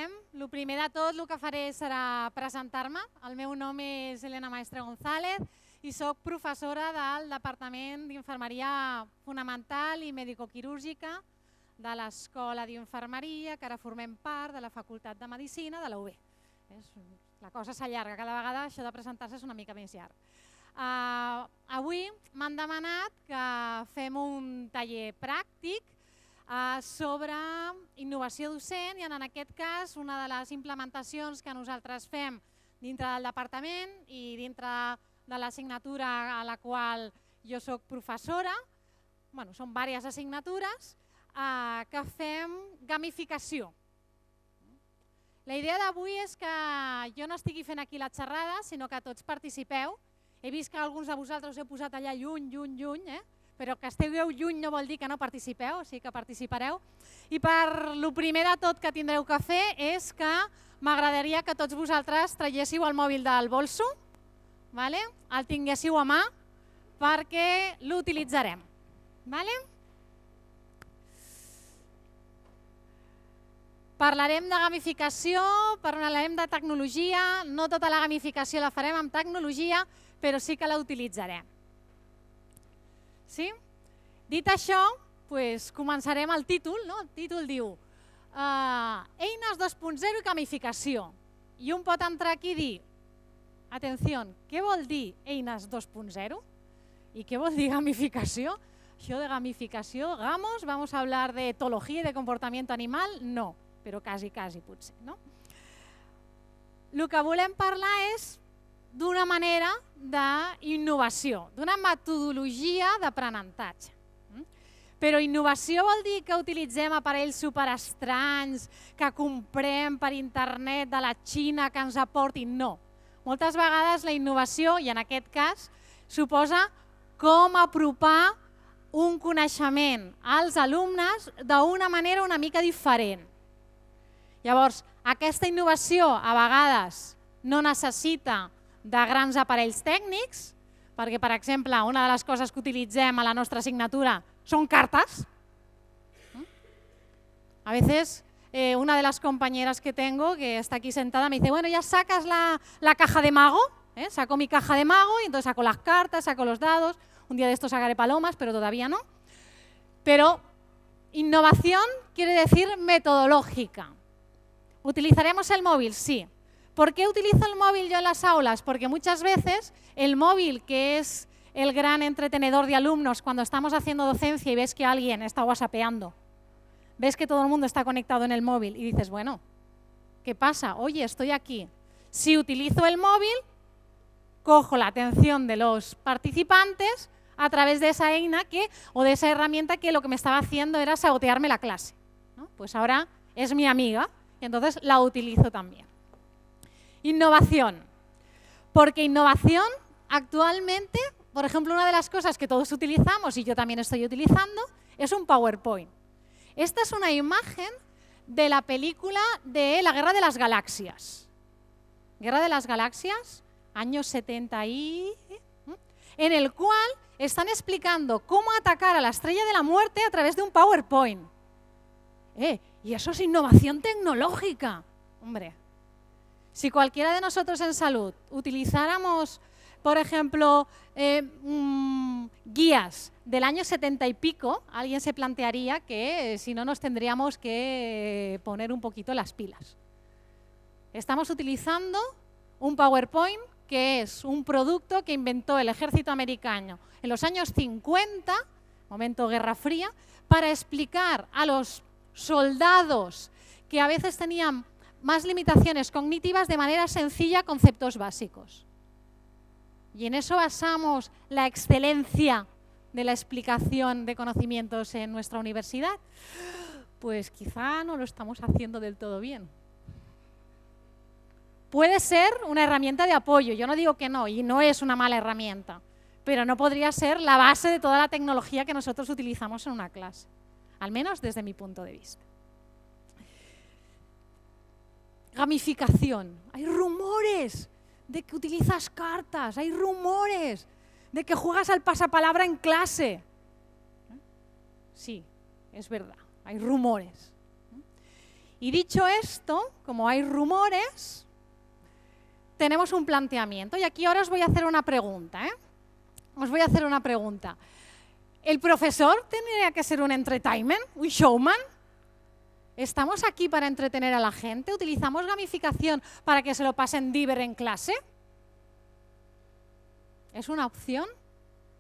El primer de tot el que faré serà presentar-me. El meu nom és Elena Maestre González i soc professora del Departament d'Infermeria Fonamental i Medicoquirúrgica de l'Escola d'Infermeria, que ara formem part de la Facultat de Medicina de la UB. La cosa s'allarga, cada vegada això de presentar-se és una mica més llarg. Avui m'han demanat que fem un taller pràctic sobre innovació docent i en aquest cas una de les implementacions que nosaltres fem dintre del departament i dintre de l'assignatura a la qual jo soc professora, són diverses assignatures, que fem gamificació. La idea d'avui és que jo no estigui fent aquí la xerrada, sinó que tots participeu. He vist que alguns de vosaltres us heu posat allà lluny, però que estigueu lluny no vol dir que no participeu, o sigui que participareu. I per el primer de tot que tindreu que fer és que m'agradaria que tots vosaltres traiéssiu el mòbil del bolso, el tinguéssiu a mà perquè l'utilitzarem. Parlarem de gamificació, parlarem de tecnologia, no tota la gamificació la farem amb tecnologia, però sí que la utilitzarem. Dit això, començarem el títol. El títol diu Eines 2.0 i gamificació. I un pot entrar aquí i dir, atenció, què vol dir Eines 2.0 i què vol dir gamificació? Això de gamificació, vamos a hablar de etología y de comportamiento animal? No, però quasi potser. El que volem parlar és d'una manera d'innovació, d'una metodologia d'aprenentatge. Però innovació vol dir que utilitzem aparells superestranys, que comprem per internet de la Xina, que ens aportin? No. Moltes vegades la innovació, i en aquest cas, suposa com apropar un coneixement als alumnes d'una manera una mica diferent. Llavors, aquesta innovació a vegades no necessita de grans aparells tècnics, perquè, per exemple, una de les coses que utilitzem a la nostra assignatura són cartes. A veces, una de las compañeras que tengo, que está aquí sentada, me dice, bueno, ya sacas la caja de mago, saco mi caja de mago y entonces saco las cartas, saco los dados, un día de estos sacaré palomas, pero todavía no. Pero innovación quiere decir metodológica. ¿Utilizaremos el móvil? Sí. ¿Por qué utilizo el móvil yo en las aulas? Porque muchas veces el móvil, que es el gran entretenedor de alumnos cuando estamos haciendo docencia y ves que alguien está whatsappeando, ves que todo el mundo está conectado en el móvil y dices, bueno, ¿qué pasa? Oye, estoy aquí. Si utilizo el móvil, cojo la atención de los participantes a través de esa eina o de esa herramienta que lo que me estaba haciendo era sabotearme la clase. Pues ahora es mi amiga y entonces la utilizo también. Innovación. Porque innovación actualmente, por ejemplo, una de las cosas que todos utilizamos y yo también estoy utilizando es un PowerPoint. Esta es una imagen de la película de la Guerra de las Galaxias. Guerra de las Galaxias, años 70 en el cual están explicando cómo atacar a la Estrella de la Muerte a través de un PowerPoint. Y eso es innovación tecnológica. Hombre, si cualquiera de nosotros en salud utilizáramos, por ejemplo, guías del año 70 y pico, alguien se plantearía que si no nos tendríamos que poner un poquito las pilas. Estamos utilizando un PowerPoint que es un producto que inventó el ejército americano en los años 50, momento Guerra Fría, para explicar a los soldados que a veces tenían más limitaciones cognitivas de manera sencilla conceptos básicos. Y en eso basamos la excelencia de la explicación de conocimientos en nuestra universidad. Pues quizá no lo estamos haciendo del todo bien. Puede ser una herramienta de apoyo, yo no digo que no, y no es una mala herramienta, pero no podría ser la base de toda la tecnología que nosotros utilizamos en una clase, al menos desde mi punto de vista. Gamificación. Hay rumores de que utilizas cartas, hay rumores de que juegas al pasapalabra en clase. Sí, es verdad, hay rumores. Y dicho esto, como hay rumores, tenemos un planteamiento. Y aquí ahora os voy a hacer una pregunta, ¿eh? Os voy a hacer una pregunta. ¿El profesor tendría que ser un entertainment, un showman? ¿Estamos aquí para entretener a la gente? ¿Utilizamos gamificación para que se lo pasen diver en clase? ¿Es una opción?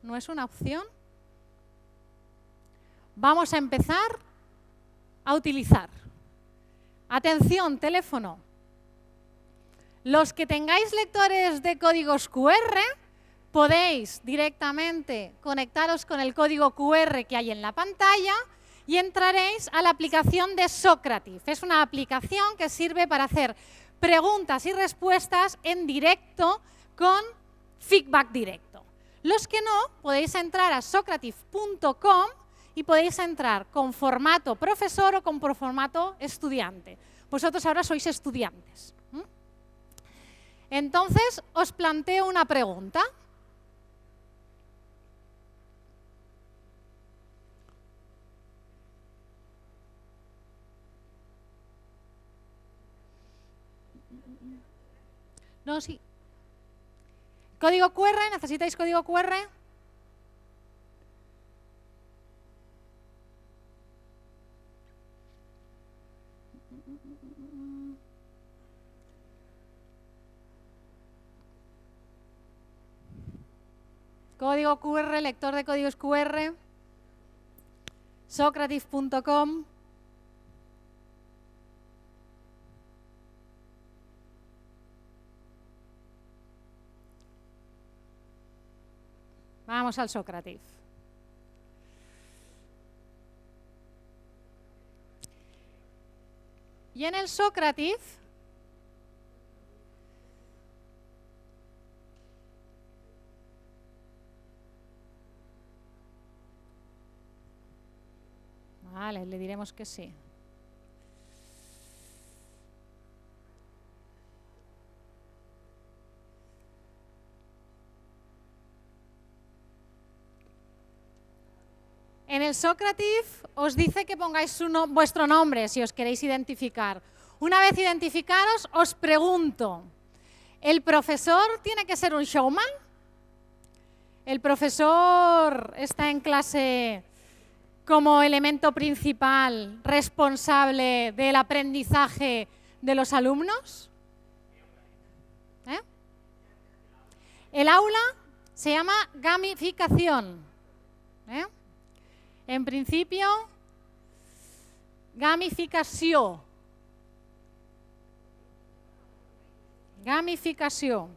¿No es una opción? Vamos a empezar a utilizar. Atención, teléfono. Los que tengáis lectores de códigos QR, podéis directamente conectaros con el código QR que hay en la pantalla y entraréis a la aplicación de Socrative. Es una aplicación que sirve para hacer preguntas y respuestas en directo con feedback directo. Los que no, podéis entrar a socrative.com y podéis entrar con formato profesor o con formato estudiante. Vosotros ahora sois estudiantes. Entonces, os planteo una pregunta. No, sí. ¿Código QR? ¿Necesitáis código QR? Código QR, lector de códigos QR, socrative.com. Vamos al Socrative. Y en el Socrative vale, le diremos que sí. En el Socrative os dice que pongáis vuestro nombre si os queréis identificar. Una vez identificados, os pregunto, ¿el profesor tiene que ser un showman? ¿El profesor está en clase como elemento principal, responsable del aprendizaje de los alumnos? El aula se llama gamificación. En principio, gamificació. Gamificació.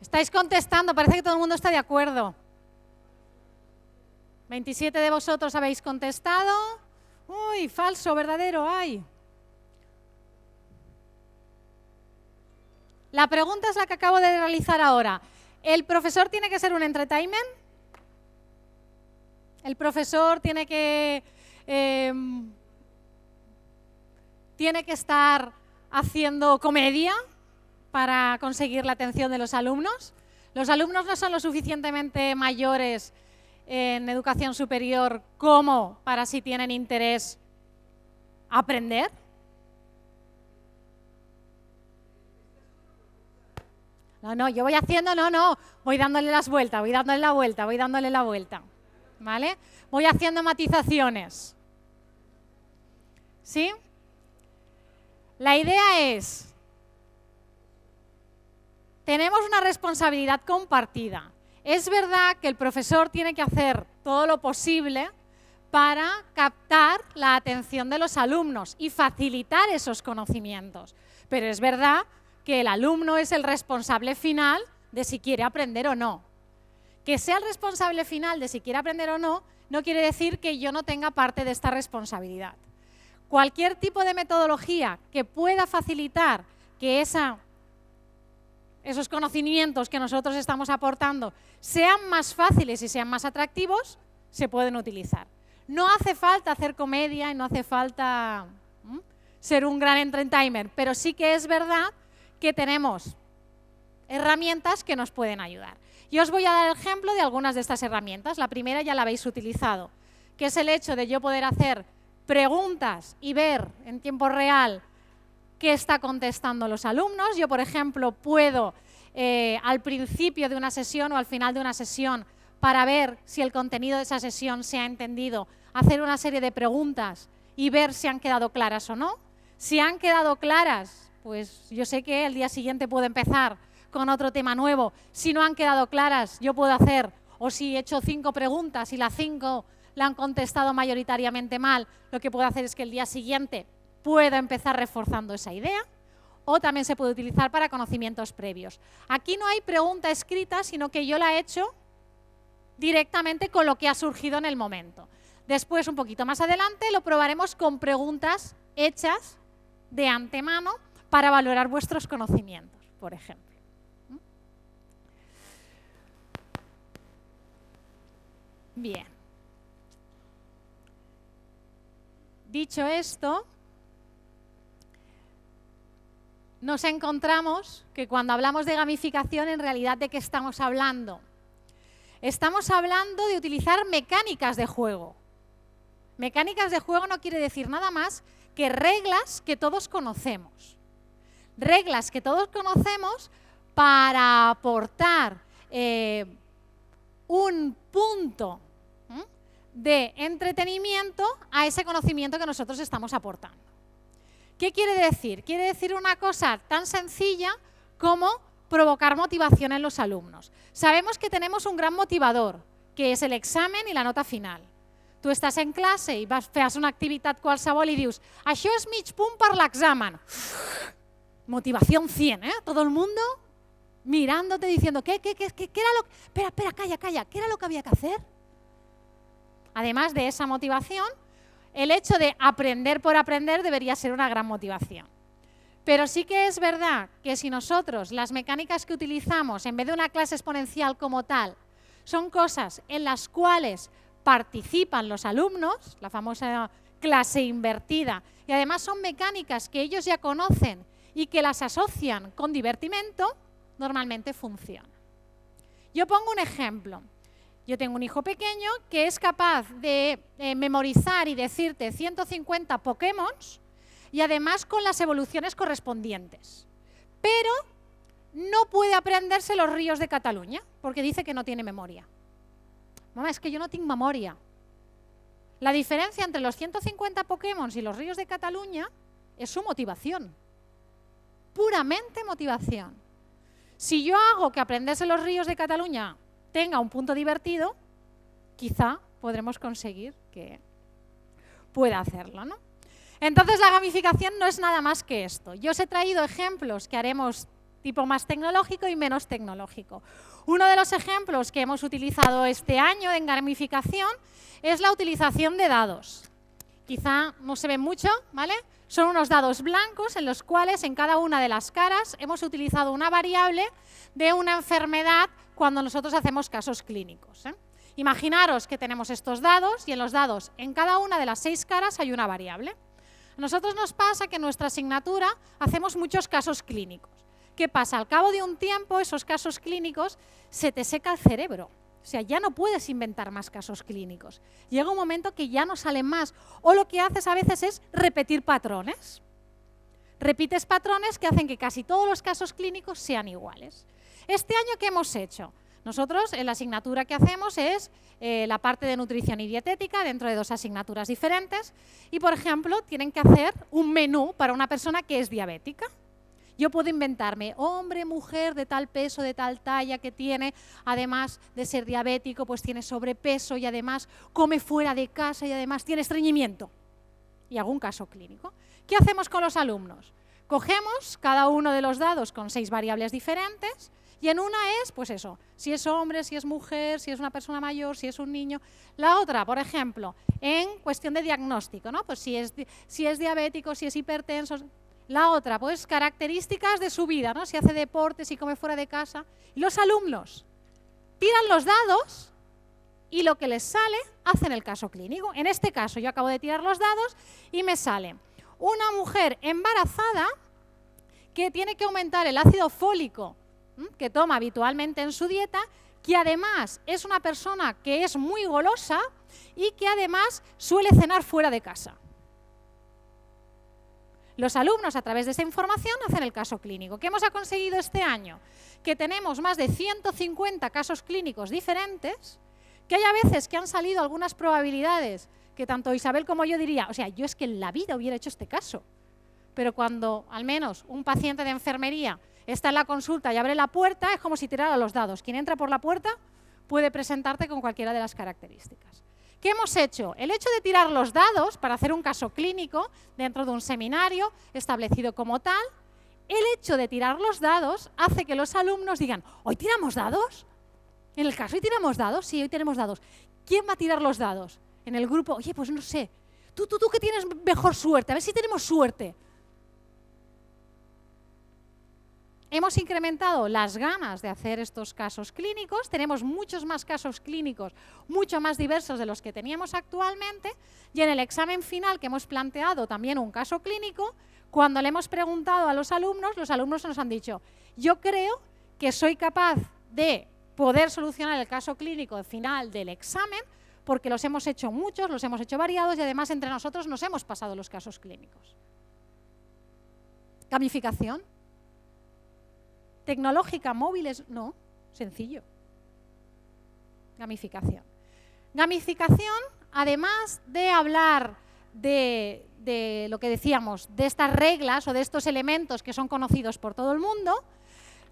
Estáis contestando, parece que todo el mundo está de acuerdo. 27 de vosotros habéis contestado. Uy, falso, verdadero, ay. La pregunta es la que acabo de realizar ahora. ¿El profesor tiene que ser un entertainment? ¿El profesor tiene que estar haciendo comedia para conseguir la atención de los alumnos? ¿Los alumnos no son lo suficientemente mayores en educación superior como para si tienen interés aprender? No, yo voy haciendo, voy dándole las vueltas, voy dándole la vuelta, voy dándole la vuelta, ¿vale? Voy haciendo matizaciones, ¿sí? La idea es, tenemos una responsabilidad compartida. Es verdad que el profesor tiene que hacer todo lo posible para captar la atención de los alumnos y facilitar esos conocimientos. Pero es verdad que el alumno es el responsable final de si quiere aprender o no. Que sea el responsable final de si quiere aprender o no, no quiere decir que yo no tenga parte de esta responsabilidad. Cualquier tipo de metodología que pueda facilitar que esos conocimientos que nosotros estamos aportando sean más fáciles y sean más atractivos, se pueden utilizar. No hace falta hacer comedia y no hace falta ser un gran entertainer, pero sí que es verdad que tenemos herramientas que nos pueden ayudar. Y os voy a dar el ejemplo de algunas de estas herramientas. La primera ya la habéis utilizado, que es el hecho de yo poder hacer preguntas y ver en tiempo real qué está contestando los alumnos. Yo, por ejemplo, puedo al principio de una sesión o al final de una sesión, para ver si el contenido de esa sesión se ha entendido, hacer una serie de preguntas y ver si han quedado claras o no. Si han quedado claras, pues yo sé que el día siguiente puedo empezar con otro tema nuevo. Si no han quedado claras, yo puedo hacer, o si he hecho 5 preguntas y las 5 la han contestado mayoritariamente mal, lo que puedo hacer es que el día siguiente puedo empezar reforzando esa idea, o también se puede utilizar para conocimientos previos. Aquí no hay pregunta escrita, sino que yo la he hecho directamente con lo que ha surgido en el momento. Después, un poquito más adelante, lo probaremos con preguntas hechas de antemano para valorar vuestros conocimientos, por ejemplo. Bien. Dicho esto, nos encontramos que cuando hablamos de gamificación, en realidad, ¿de qué estamos hablando? Estamos hablando de utilizar mecánicas de juego. Mecánicas de juego no quiere decir nada más que reglas que todos conocemos. Reglas que todos conocemos para aportar un punto de entretenimiento a ese conocimiento que nosotros estamos aportando. ¿Qué quiere decir? Quiere decir una cosa tan sencilla como provocar motivación en los alumnos. Sabemos que tenemos un gran motivador, que és el examen i la nota final. Tu estàs en classe i fas una activitat qualsevol i dius això és mig punt per l'examen. Motivación 100, ¿eh? Todo el mundo mirándote diciendo ¿qué era lo que... Espera, calla. ¿Qué era lo que había que hacer? Además de esa motivación, el hecho de aprender por aprender debería ser una gran motivación. Pero sí que es verdad que si nosotros las mecánicas que utilizamos en vez de una clase exponencial como tal son cosas en las cuales participan los alumnos, la famosa clase invertida, y además son mecánicas que ellos ya conocen y que las asocian con divertimento, normalmente funciona. Yo pongo un ejemplo. Yo tengo un hijo pequeño que es capaz de memorizar y decirte 150 Pokémon y además con las evoluciones correspondientes. Pero no puede aprenderse los ríos de Cataluña porque dice que no tiene memoria. Mamá, es que yo no tengo memoria. La diferencia entre los 150 Pokémon y los ríos de Cataluña es su motivación. Puramente motivación. Si yo hago que aprenderse los ríos de Cataluña tenga un punto divertido, quizá podremos conseguir que pueda hacerlo, ¿no? Entonces la gamificación no es nada más que esto. Yo os he traído ejemplos que haremos tipo más tecnológico y menos tecnológico. Uno de los ejemplos que hemos utilizado este año en gamificación es la utilización de dados. Quizá no se ve mucho, ¿vale? Son unos dados blancos en los cuales en cada una de las caras hemos utilizado una variable de una enfermedad cuando nosotros hacemos casos clínicos, ¿eh? Imaginaros que tenemos estos dados y en los dados, en cada una de las 6 caras hay una variable. A nosotros nos pasa que en nuestra asignatura hacemos muchos casos clínicos. ¿Qué pasa? Al cabo de un tiempo, esos casos clínicos se te seca el cerebro. O sea, ya no puedes inventar más casos clínicos. Llega un momento que ya no salen más. O lo que haces a veces es repetir patrones. Repites patrones que hacen que casi todos los casos clínicos sean iguales. Este año, ¿qué hemos hecho? Nosotros, en la asignatura que hacemos es la parte de nutrición y dietética dentro de 2 asignaturas diferentes. Y, por ejemplo, tienen que hacer un menú para una persona que es diabética. Yo puedo inventarme hombre, mujer, de tal peso, de tal talla que tiene, además de ser diabético, pues tiene sobrepeso y además come fuera de casa y además tiene estreñimiento. Y hago un caso clínico. ¿Qué hacemos con los alumnos? Cogemos cada uno de los dados con 6 variables diferentes y en una es, pues eso, si es hombre, si es mujer, si es una persona mayor, si es un niño. La otra, por ejemplo, en cuestión de diagnóstico, ¿no? Pues si es diabético, si es hipertenso. La otra, pues características de su vida, ¿no? Si hace deporte, si come fuera de casa. Y los alumnos tiran los dados y lo que les sale hacen el caso clínico. En este caso, yo acabo de tirar los dados y me sale una mujer embarazada que tiene que aumentar el ácido fólico que toma habitualmente en su dieta, que además es una persona que es muy golosa y que además suele cenar fuera de casa. Los alumnos, a través de esa información, hacen el caso clínico. ¿Qué hemos conseguido este año? Que tenemos más de 150 casos clínicos diferentes, que hay a veces que han salido algunas probabilidades que tanto Isabel como yo diría, o sea, yo es que en la vida hubiera hecho este caso. Pero cuando al menos un paciente de enfermería está en la consulta y abre la puerta, es como si tirara los dados. Quien entra por la puerta puede presentarte con cualquiera de las características. ¿Qué hemos hecho? El hecho de tirar los dados para hacer un caso clínico dentro de un seminario establecido como tal, el hecho de tirar los dados hace que los alumnos digan, ¿hoy tiramos dados? ¿En el caso hoy tiramos dados? Sí, hoy tenemos dados. ¿Quién va a tirar los dados? En el grupo, oye, pues no sé, tú que tienes mejor suerte, a ver si tenemos suerte. Hemos incrementado las ganas de hacer estos casos clínicos, tenemos muchos más casos clínicos, mucho más diversos de los que teníamos actualmente, y en el examen final que hemos planteado también un caso clínico, cuando le hemos preguntado a los alumnos nos han dicho, yo creo que soy capaz de poder solucionar el caso clínico final del examen, porque los hemos hecho muchos, los hemos hecho variados y además entre nosotros nos hemos pasado los casos clínicos. Gamificación. Tecnológica, móviles, no, sencillo. Gamificación. Gamificación, además de hablar de lo que decíamos, de estas reglas o de estos elementos que son conocidos por todo el mundo,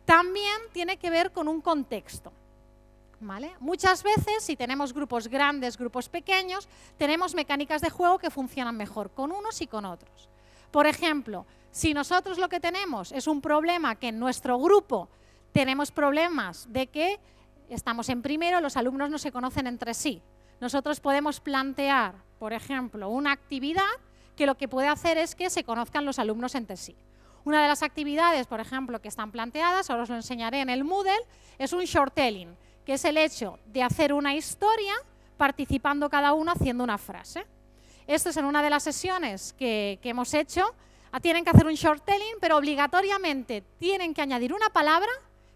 también tiene que ver con un contexto. ¿Vale? Muchas veces, si tenemos grupos grandes, grupos pequeños, tenemos mecánicas de juego que funcionan mejor con unos y con otros. Por ejemplo, si nosotros lo que tenemos es un problema que en nuestro grupo tenemos problemas de que estamos en primero, los alumnos no se conocen entre sí. Nosotros podemos plantear, por ejemplo, una actividad que lo que puede hacer es que se conozcan los alumnos entre sí. Una de las actividades, por ejemplo, que están planteadas, ahora os lo enseñaré en el Moodle, es un short-telling, que es el hecho de hacer una historia participando cada uno haciendo una frase. Esto es en una de las sesiones que hemos hecho. Tienen que hacer un short-telling, pero obligatoriamente tienen que añadir una palabra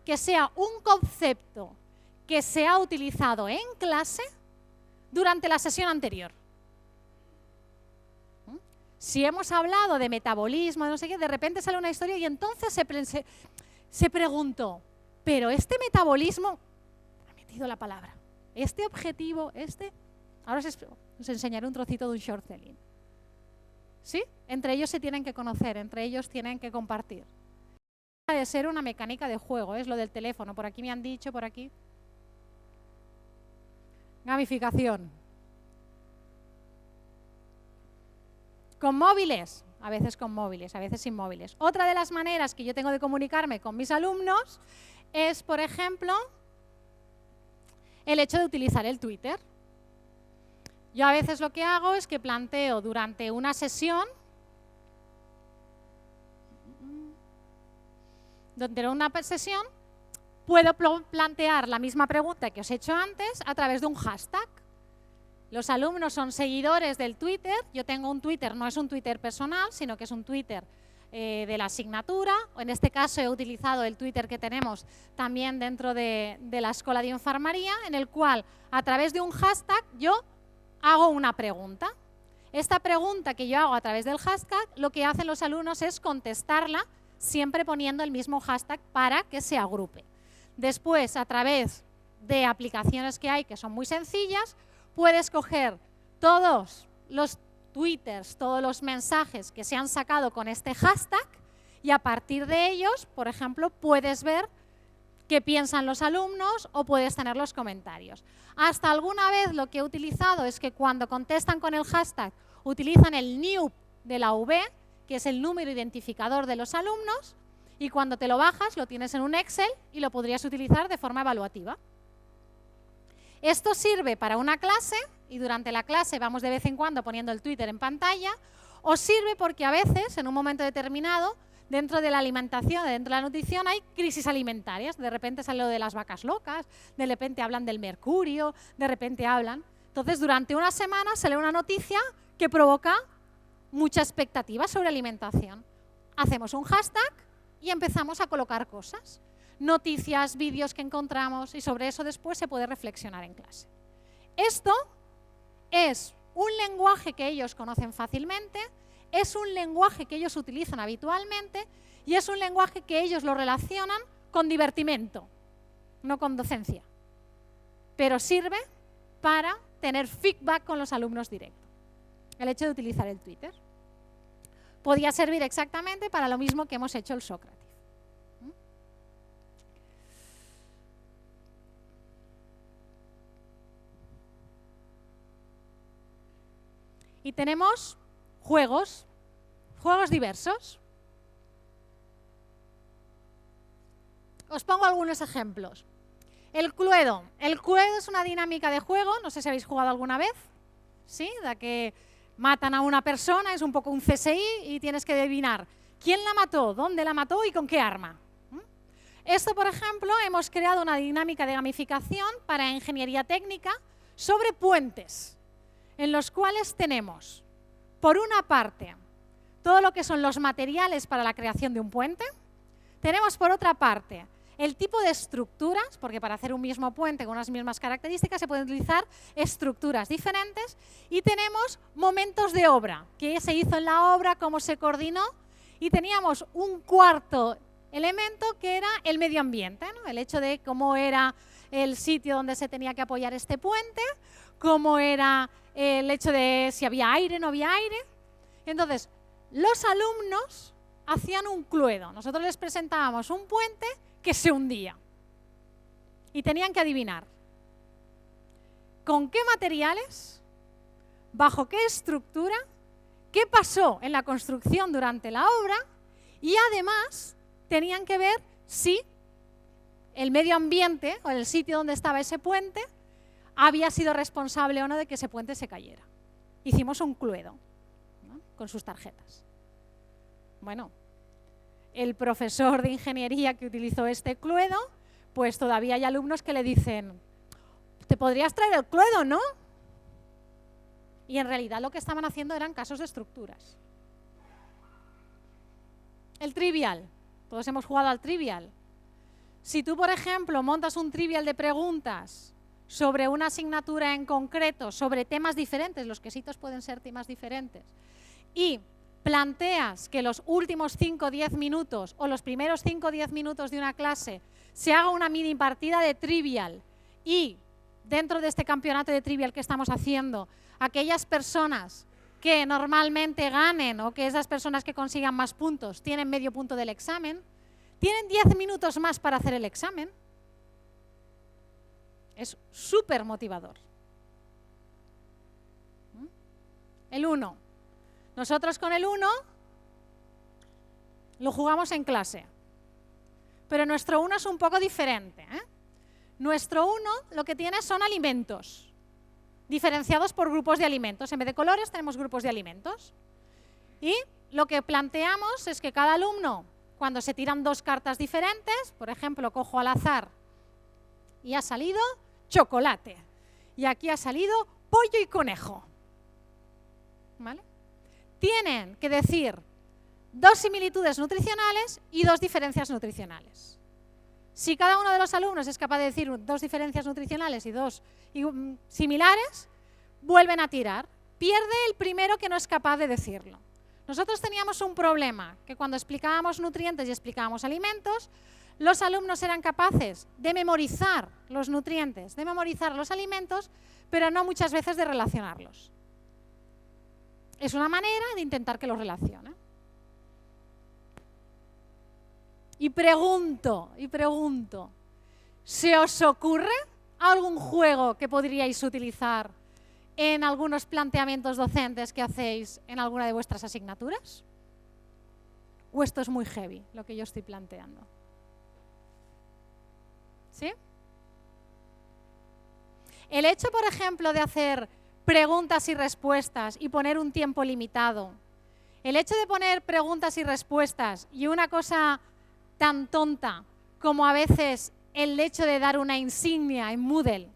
que sea un concepto que se ha utilizado en clase durante la sesión anterior. Si hemos hablado de metabolismo, de no sé qué, de repente sale una historia y entonces se preguntó, pero este metabolismo, ha metido la palabra, este objetivo, ahora os enseñaré un trocito de un short-telling. ¿Sí? Entre ellos se tienen que conocer, entre ellos tienen que compartir. De ser una mecánica de juego, es lo del teléfono, por aquí me han dicho, por aquí. Gamificación. Con móviles, a veces con móviles, a veces sin móviles. Otra de las maneras que yo tengo de comunicarme con mis alumnos es, por ejemplo, el hecho de utilizar el Twitter. Yo a veces lo que hago es que planteo durante una sesión, puedo plantear la misma pregunta que os he hecho antes a través de un hashtag. Los alumnos son seguidores del Twitter, yo tengo un Twitter, no es un Twitter personal, sino que es un Twitter de la asignatura, o en este caso he utilizado el Twitter que tenemos también dentro de la Escuela de Enfermería, en el cual a través de un hashtag yo hago una pregunta. Esta pregunta que yo hago a través del hashtag, lo que hacen los alumnos es contestarla siempre poniendo el mismo hashtag para que se agrupe. Después, a través de aplicaciones que hay que son muy sencillas, puedes coger todos los twitters, todos los mensajes que se han sacado con este hashtag y a partir de ellos, por ejemplo, puedes ver qué piensan los alumnos o puedes tener los comentarios. Hasta alguna vez lo que he utilizado es que cuando contestan con el hashtag utilizan el NIUP de la UB, que es el número identificador de los alumnos, y cuando te lo bajas lo tienes en un Excel y lo podrías utilizar de forma evaluativa. Esto sirve para una clase y durante la clase vamos de vez en cuando poniendo el Twitter en pantalla, o sirve porque a veces en un momento determinado dentro de la alimentación, dentro de la nutrición, hay crisis alimentarias. De repente sale lo de las vacas locas, de repente hablan del mercurio, de repente hablan. Entonces, durante una semana sale una noticia que provoca mucha expectativa sobre alimentación. Hacemos un hashtag y empezamos a colocar cosas, noticias, vídeos que encontramos, y sobre eso después se puede reflexionar en clase. Esto es un lenguaje que ellos conocen fácilmente, es un lenguaje que ellos utilizan habitualmente y es un lenguaje que ellos lo relacionan con divertimento, no con docencia. Pero sirve para tener feedback con los alumnos directo. El hecho de utilizar el Twitter podía servir exactamente para lo mismo que hemos hecho el Socrative. Y tenemos juegos diversos. Os pongo algunos ejemplos. El Cluedo. El Cluedo es una dinámica de juego, no sé si habéis jugado alguna vez, ¿sí? De que matan a una persona, es un poco un CSI y tienes que adivinar quién la mató, dónde la mató y con qué arma. Esto, por ejemplo, hemos creado una dinámica de gamificación para ingeniería técnica sobre puentes, en los cuales tenemos, por una parte, todo lo que son los materiales para la creación de un puente. Tenemos, por otra parte, el tipo de estructuras, porque para hacer un mismo puente con unas mismas características se pueden utilizar estructuras diferentes. Y tenemos momentos de obra, qué se hizo en la obra, cómo se coordinó. Y teníamos un cuarto elemento que era el medio ambiente, ¿no? El hecho de cómo era el sitio donde se tenía que apoyar este puente, cómo era el hecho de si había aire o no había aire. Entonces, los alumnos hacían un Cluedo. Nosotros les presentábamos un puente que se hundía y tenían que adivinar con qué materiales, bajo qué estructura, qué pasó en la construcción durante la obra, y además tenían que ver si el medio ambiente o el sitio donde estaba ese puente había sido responsable o no de que ese puente se cayera. Hicimos un Cluedo, ¿no? Con sus tarjetas. Bueno, el profesor de ingeniería que utilizó este Cluedo, pues todavía hay alumnos que le dicen, ¿te podrías traer el Cluedo, no? Y en realidad lo que estaban haciendo eran casos de estructuras. El Trivial. Todos hemos jugado al Trivial. Si tú, por ejemplo, montas un Trivial de preguntas sobre una asignatura en concreto, sobre temas diferentes, los quesitos pueden ser temas diferentes, y planteas que los últimos 5 o 10 minutos o los primeros 5 o 10 minutos de una clase se haga una mini partida de Trivial, y dentro de este campeonato de Trivial que estamos haciendo, aquellas personas que normalmente ganen o que esas personas que consigan más puntos tienen medio punto del examen, tienen 10 minutos más para hacer el examen. Es súper motivador. El 1. Nosotros con el 1 lo jugamos en clase, pero nuestro 1 es un poco diferente, ¿eh? Nuestro 1 lo que tiene son alimentos, diferenciados por grupos de alimentos. En vez de colores tenemos grupos de alimentos. Y lo que planteamos es que cada alumno, cuando se tiran 2 cartas diferentes, por ejemplo, cojo al azar y ha salido chocolate, y aquí ha salido pollo y conejo, ¿vale? Tienen que decir 2 similitudes nutricionales y 2 diferencias nutricionales. Si cada uno de los alumnos es capaz de decir 2 diferencias nutricionales y 2 similares, vuelven a tirar. Pierde el primero que no es capaz de decirlo. Nosotros teníamos un problema, que cuando explicábamos nutrientes y explicábamos alimentos, los alumnos eran capaces de memorizar los nutrientes, de memorizar los alimentos, pero no muchas veces de relacionarlos. Es una manera de intentar que los relacionen. Y pregunto, ¿se os ocurre algún juego que podríais utilizar en algunos planteamientos docentes que hacéis en alguna de vuestras asignaturas? ¿O esto es muy heavy, lo que yo estoy planteando? ¿Sí? El hecho, por ejemplo, de hacer preguntas y respuestas y poner un tiempo limitado, el hecho de poner preguntas y respuestas y una cosa tan tonta como a veces el hecho de dar una insignia en Moodle.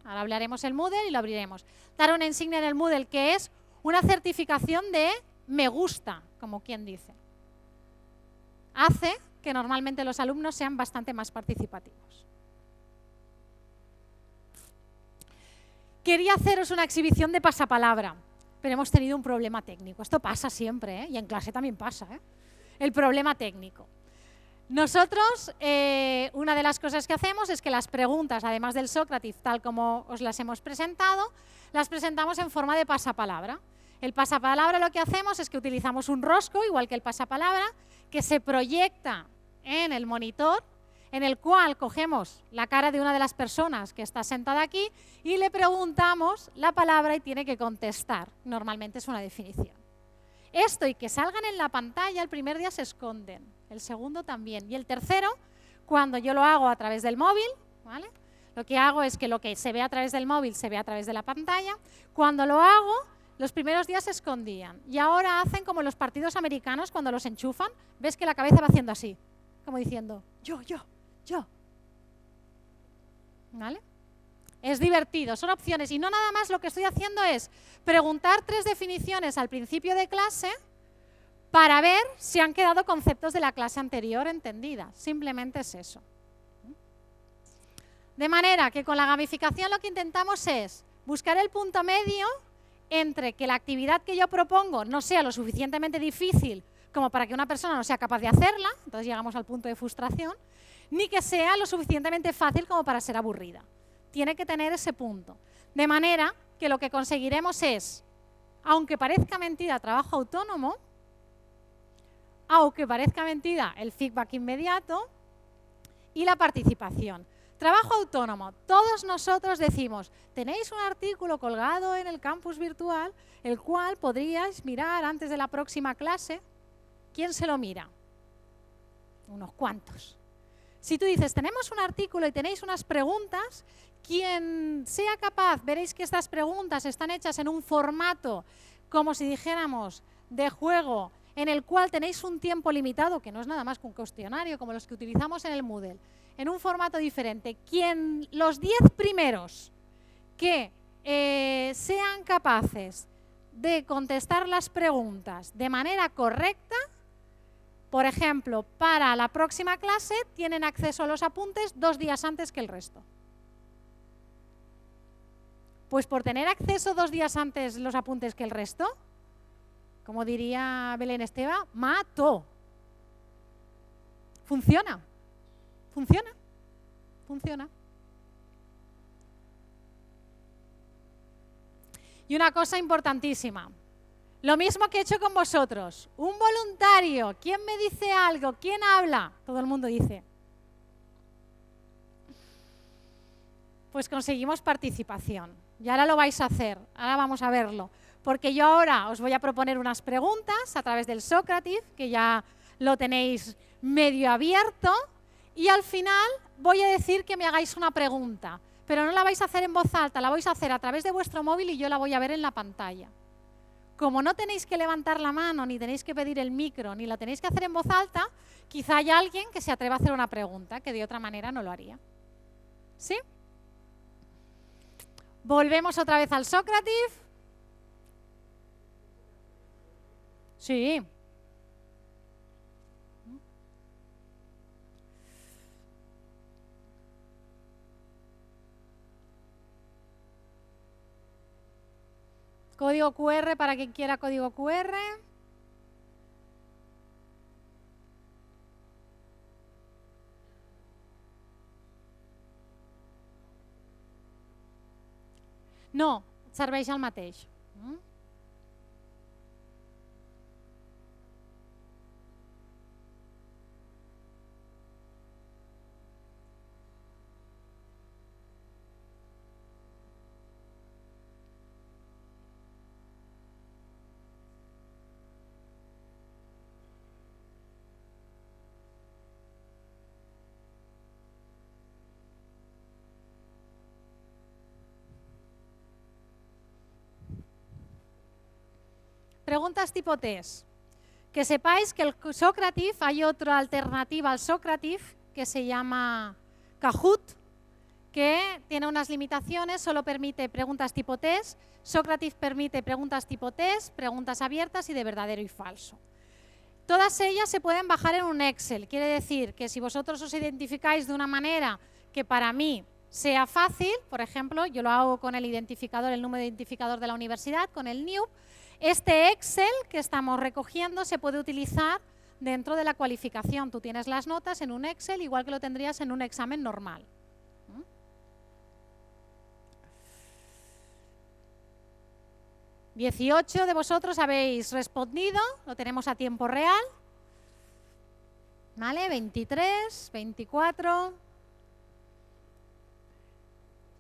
Ahora hablaremos en Moodle y lo abriremos. Dar una insignia en el Moodle que es una certificación de me gusta, como quien dice. Hace que normalmente los alumnos sean bastante más participativos. Quería haceros una exhibición de pasapalabra, pero hemos tenido un problema técnico. Esto pasa siempre, ¿eh? Y en clase también pasa, ¿eh? El problema técnico. Nosotros, una de las cosas que hacemos es que las preguntas, además del Socrative, tal como os las hemos presentado, las presentamos en forma de pasapalabra. El pasapalabra lo que hacemos es que utilizamos un rosco, igual que el pasapalabra, que se proyecta en el monitor, en el cual cogemos la cara de una de las personas que está sentada aquí y le preguntamos la palabra y tiene que contestar. Normalmente es una definición. Esto y que salgan en la pantalla, el primer día se esconden, el segundo también. Y el tercero, cuando yo lo hago a través del móvil, ¿vale? Lo que hago es que lo que se ve a través del móvil se ve a través de la pantalla. Cuando lo hago, los primeros días se escondían. Y ahora hacen como los partidos americanos cuando los enchufan. Ves que la cabeza va haciendo así, como diciendo, yo. ¿Vale? Es divertido, son opciones. Y no nada más, lo que estoy haciendo es preguntar 3 definiciones al principio de clase para ver si han quedado conceptos de la clase anterior entendidas. Simplemente es eso. De manera que con la gamificación lo que intentamos es buscar el punto medio entre que la actividad que yo propongo no sea lo suficientemente difícil como para que una persona no sea capaz de hacerla, entonces llegamos al punto de frustración, ni que sea lo suficientemente fácil como para ser aburrida. Tiene que tener ese punto. De manera que lo que conseguiremos es, aunque parezca mentira, trabajo autónomo, aunque parezca mentira, el feedback inmediato y la participación. Trabajo autónomo. Todos nosotros decimos, tenéis un artículo colgado en el campus virtual, el cual podríais mirar antes de la próxima clase. ¿Quién se lo mira? Unos cuantos. Si tú dices, tenemos un artículo y tenéis unas preguntas, quien sea capaz, veréis que estas preguntas están hechas en un formato, como si dijéramos, de juego, en el cual tenéis un tiempo limitado, que no es nada más que un cuestionario, como los que utilizamos en el Moodle, en un formato diferente. Los 10 primeros que sean capaces de contestar las preguntas de manera correcta, por ejemplo, para la próxima clase tienen acceso a los apuntes 2 días antes que el resto. Pues por tener acceso 2 días antes los apuntes que el resto, como diría Belén Esteba, mato. Funciona. Funciona. Y una cosa importantísima. Lo mismo que he hecho con vosotros. Un voluntario. ¿Quién me dice algo? ¿Quién habla? Todo el mundo dice. Pues conseguimos participación. Y ahora lo vais a hacer. Ahora vamos a verlo. Porque yo ahora os voy a proponer unas preguntas a través del Socrative, que ya lo tenéis medio abierto. Y al final voy a decir que me hagáis una pregunta. Pero no la vais a hacer en voz alta, la vais a hacer a través de vuestro móvil y yo la voy a ver en la pantalla. Como no tenéis que levantar la mano, ni tenéis que pedir el micro, ni la tenéis que hacer en voz alta, quizá haya alguien que se atreva a hacer una pregunta, que de otra manera no lo haría. ¿Sí? Volvemos otra vez al Socrative. Sí. Código QR para quien quiera código QR. No, serveix el mateix. Preguntas tipo test. Que sepáis que el Socrative, hay otra alternativa al Socrative que se llama Kahoot, que tiene tiene unas limitaciones, solo permite preguntas tipo test, Socrative permite preguntas tipo test, preguntas abiertas y de verdadero y falso. Todas ellas se pueden bajar en un Excel, quiere decir que si vosotros os identificáis de una manera que para mí sea fácil, por ejemplo, yo lo hago con el identificador, el número de identificador de la universidad, con el NIUP, este Excel que estamos recogiendo se puede utilizar dentro de la cualificación. Tú tienes las notas en un Excel igual que lo tendrías en un examen normal. 18 de vosotros habéis respondido, lo tenemos a tiempo real. ¿Vale? 23, 24.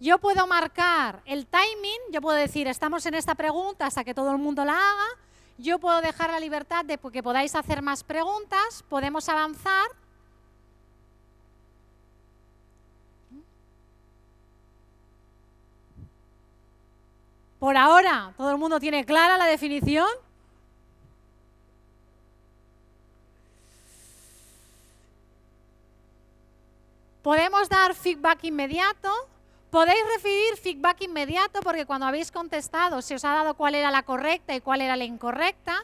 Yo puedo marcar el timing, yo puedo decir, estamos en esta pregunta hasta que todo el mundo la haga. Yo puedo dejar la libertad de que podáis hacer más preguntas, podemos avanzar. Por ahora, ¿todo el mundo tiene clara la definición? Podemos dar feedback inmediato. Podéis recibir feedback inmediato porque cuando habéis contestado se os ha dado cuál era la correcta y cuál era la incorrecta.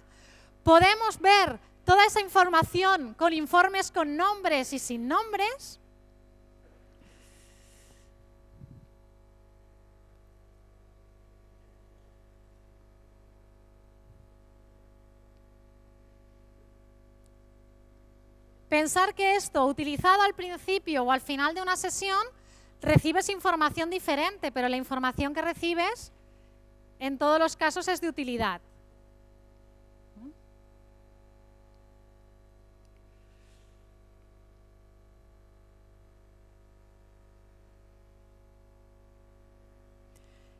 Podemos ver toda esa información con informes con nombres y sin nombres. Pensar que esto, utilizado al principio o al final de una sesión, recibes información diferente, pero la información que recibes en todos los casos es de utilidad.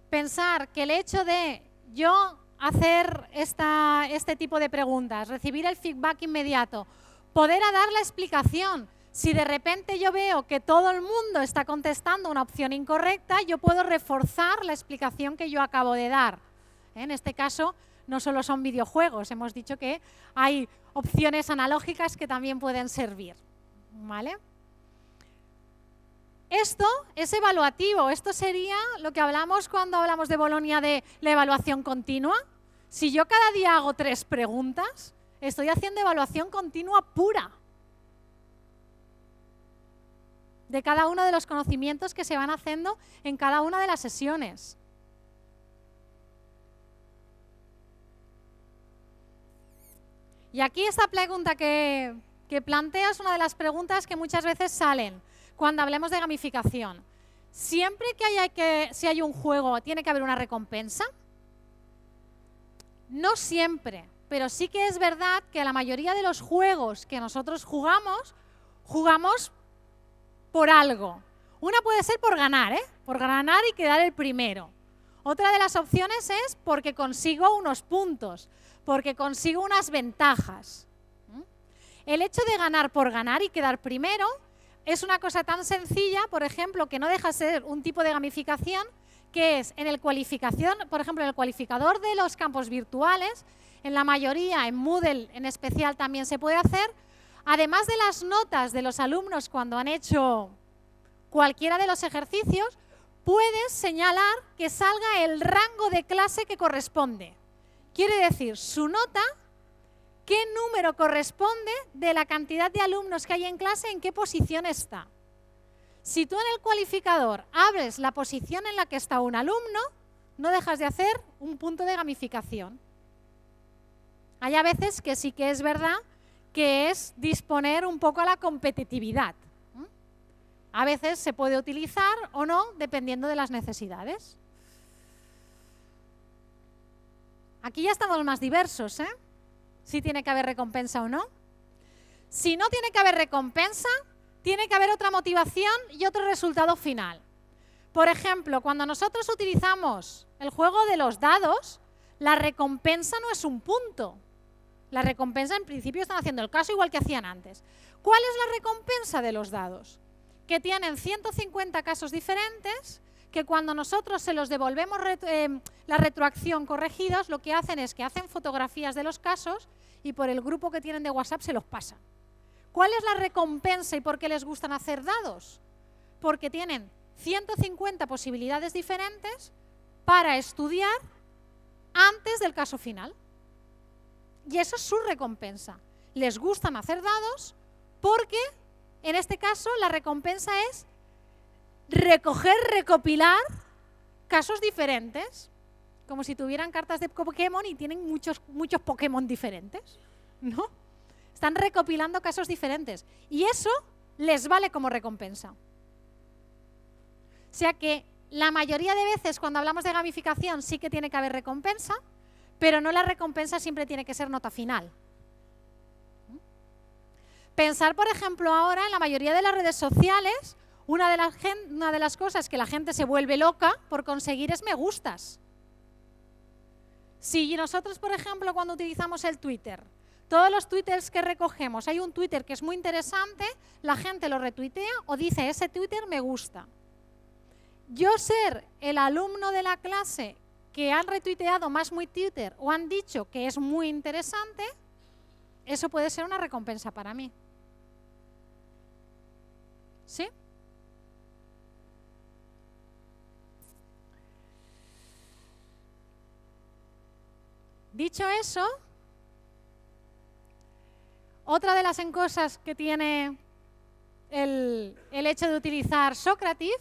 Pensar que el hecho de yo hacer este tipo de preguntas, recibir el feedback inmediato, poder dar la explicación. Si de repente yo veo que todo el mundo está contestando una opción incorrecta, yo puedo reforzar la explicación que yo acabo de dar. En este caso, no solo son videojuegos, hemos dicho que hay opciones analógicas que también pueden servir. ¿Vale? Esto es evaluativo, esto sería lo que hablamos cuando hablamos de Bolonia de la evaluación continua. Si yo cada día hago 3 preguntas, estoy haciendo evaluación continua pura de cada uno de los conocimientos que se van haciendo en cada una de las sesiones. Y aquí esta pregunta que plantea es una de las preguntas que muchas veces salen cuando hablemos de gamificación. ¿Siempre si hay un juego, tiene que haber una recompensa? No siempre. Pero sí que es verdad que la mayoría de los juegos que nosotros jugamos por algo. Una puede ser por ganar, por ganar y quedar el primero. Otra de las opciones es porque consigo unos puntos, porque consigo unas ventajas. El hecho de ganar por ganar y quedar primero es una cosa tan sencilla, por ejemplo, que no deja de ser un tipo de gamificación, que es en el cualificación, por ejemplo, en el cualificador de los campos virtuales. En la mayoría, en Moodle en especial también se puede hacer. Además de las notas de los alumnos cuando han hecho cualquiera de los ejercicios, puedes señalar que salga el rango de clase que corresponde. Quiere decir, su nota, qué número corresponde de la cantidad de alumnos que hay en clase, en qué posición está. Si tú en el cualificador abres la posición en la que está un alumno, no dejas de hacer un punto de gamificación. Hay a veces que sí que es verdad que es disponer un poco a la competitividad. A veces se puede utilizar o no, dependiendo de las necesidades. Aquí ya estamos más diversos, ¿eh? Si tiene que haber recompensa o no. Si no tiene que haber recompensa, tiene que haber otra motivación y otro resultado final. Por ejemplo, cuando nosotros utilizamos el juego de los dados, la recompensa no es un punto. La recompensa, en principio, están haciendo el caso igual que hacían antes. ¿Cuál es la recompensa de los dados? Que tienen 150 casos diferentes, que cuando nosotros se los devolvemos la retroacción corregidos, lo que hacen es que hacen fotografías de los casos y por el grupo que tienen de WhatsApp se los pasan. ¿Cuál es la recompensa y por qué les gustan hacer dados? Porque tienen 150 posibilidades diferentes para estudiar antes del caso final. Y eso es su recompensa. Les gustan hacer dados porque, en este caso, la recompensa es recopilar casos diferentes, como si tuvieran cartas de Pokémon y tienen muchos Pokémon diferentes, ¿no? Están recopilando casos diferentes y eso les vale como recompensa. O sea que la mayoría de veces cuando hablamos de gamificación sí que tiene que haber recompensa, pero no la recompensa siempre tiene que ser nota final. Pensar, por ejemplo, ahora en la mayoría de las redes sociales, una de las cosas que la gente se vuelve loca por conseguir es me gustas. Si nosotros, por ejemplo, cuando utilizamos el Twitter, todos los twitters que recogemos, hay un Twitter que es muy interesante, la gente lo retuitea o dice ese Twitter me gusta. Yo ser el alumno de la clase que han retuiteado más mi Twitter o han dicho que es muy interesante, eso puede ser una recompensa para mí. ¿Sí? Dicho eso, otra de las cosas que tiene el hecho de utilizar Socrative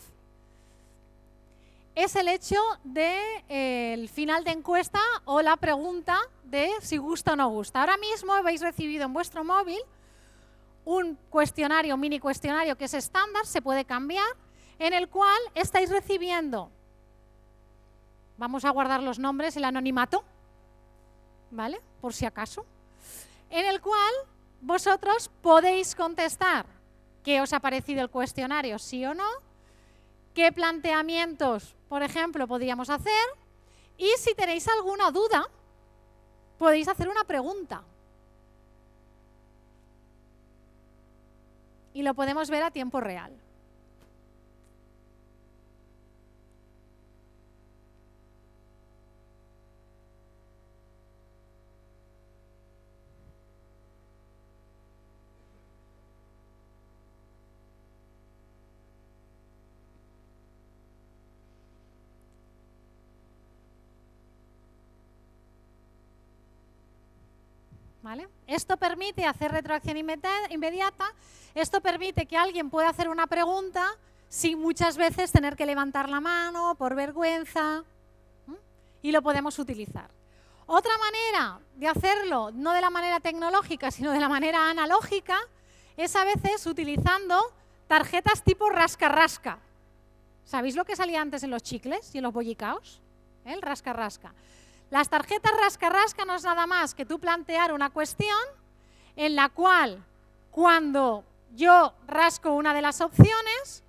es el hecho del final de encuesta o la pregunta de si gusta o no gusta. Ahora mismo habéis recibido en vuestro móvil un cuestionario, un mini cuestionario que es estándar, se puede cambiar, en el cual estáis recibiendo, vamos a guardar los nombres, el anonimato, ¿vale? Por si acaso, en el cual vosotros podéis contestar qué os ha parecido el cuestionario, sí o no, qué planteamientos, por ejemplo, podríamos hacer, y si tenéis alguna duda, podéis hacer una pregunta. Y lo podemos ver a tiempo real. ¿Vale? Esto permite hacer retroacción inmediata, esto permite que alguien pueda hacer una pregunta sin muchas veces tener que levantar la mano por vergüenza, y lo podemos utilizar. Otra manera de hacerlo, no de la manera tecnológica, sino de la manera analógica, es a veces utilizando tarjetas tipo rasca-rasca. ¿Sabéis lo que salía antes en los chicles y en los bollicaos? El rasca-rasca. Las tarjetas rasca-rasca no es nada más que tú plantear una cuestión en la cual, cuando yo rasco una de las opciones,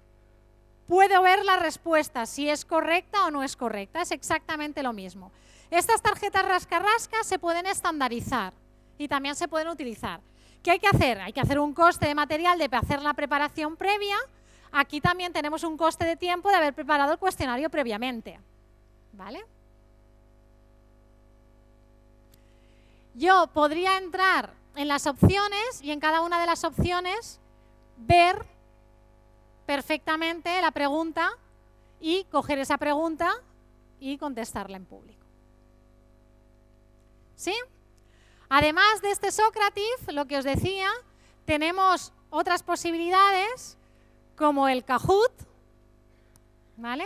puedo ver la respuesta, si es correcta o no es correcta. Es exactamente lo mismo. Estas tarjetas rasca-rasca se pueden estandarizar y también se pueden utilizar. ¿Qué hay que hacer? Hay que hacer un coste de material de hacer la preparación previa. Aquí también tenemos un coste de tiempo de haber preparado el cuestionario previamente. ¿Vale? Yo podría entrar en las opciones y en cada una de las opciones ver perfectamente la pregunta y coger esa pregunta y contestarla en público. ¿Sí? Además de este Socrative, lo que os decía, tenemos otras posibilidades como el Kahoot, ¿vale?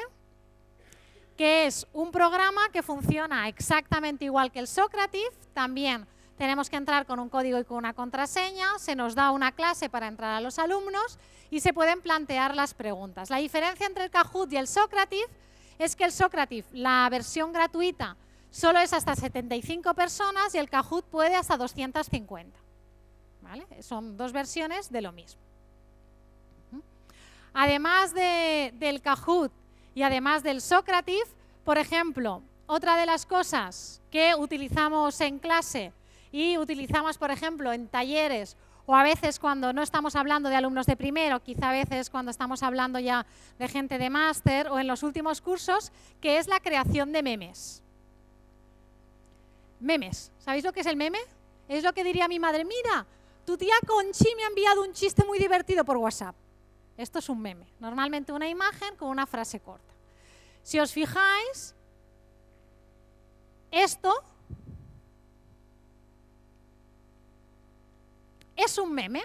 Que es un programa que funciona exactamente igual que el Socrative. También tenemos que entrar con un código y con una contraseña, se nos da una clase para entrar a los alumnos y se pueden plantear las preguntas. La diferencia entre el Kahoot y el Socrative es que el Socrative, la versión gratuita, solo es hasta 75 personas y el Kahoot puede hasta 250. ¿Vale? Son dos versiones de lo mismo. Además del Kahoot y además del Socrative, por ejemplo, otra de las cosas que utilizamos en clase y utilizamos, por ejemplo, en talleres o a veces cuando no estamos hablando de alumnos de primero, quizá a veces cuando estamos hablando ya de gente de máster o en los últimos cursos, que es la creación de memes. Memes. ¿Sabéis lo que es el meme? Es lo que diría mi madre, mira, tu tía Conchi me ha enviado un chiste muy divertido por WhatsApp. Esto es un meme. Normalmente una imagen con una frase corta. Si os fijáis, esto es un meme.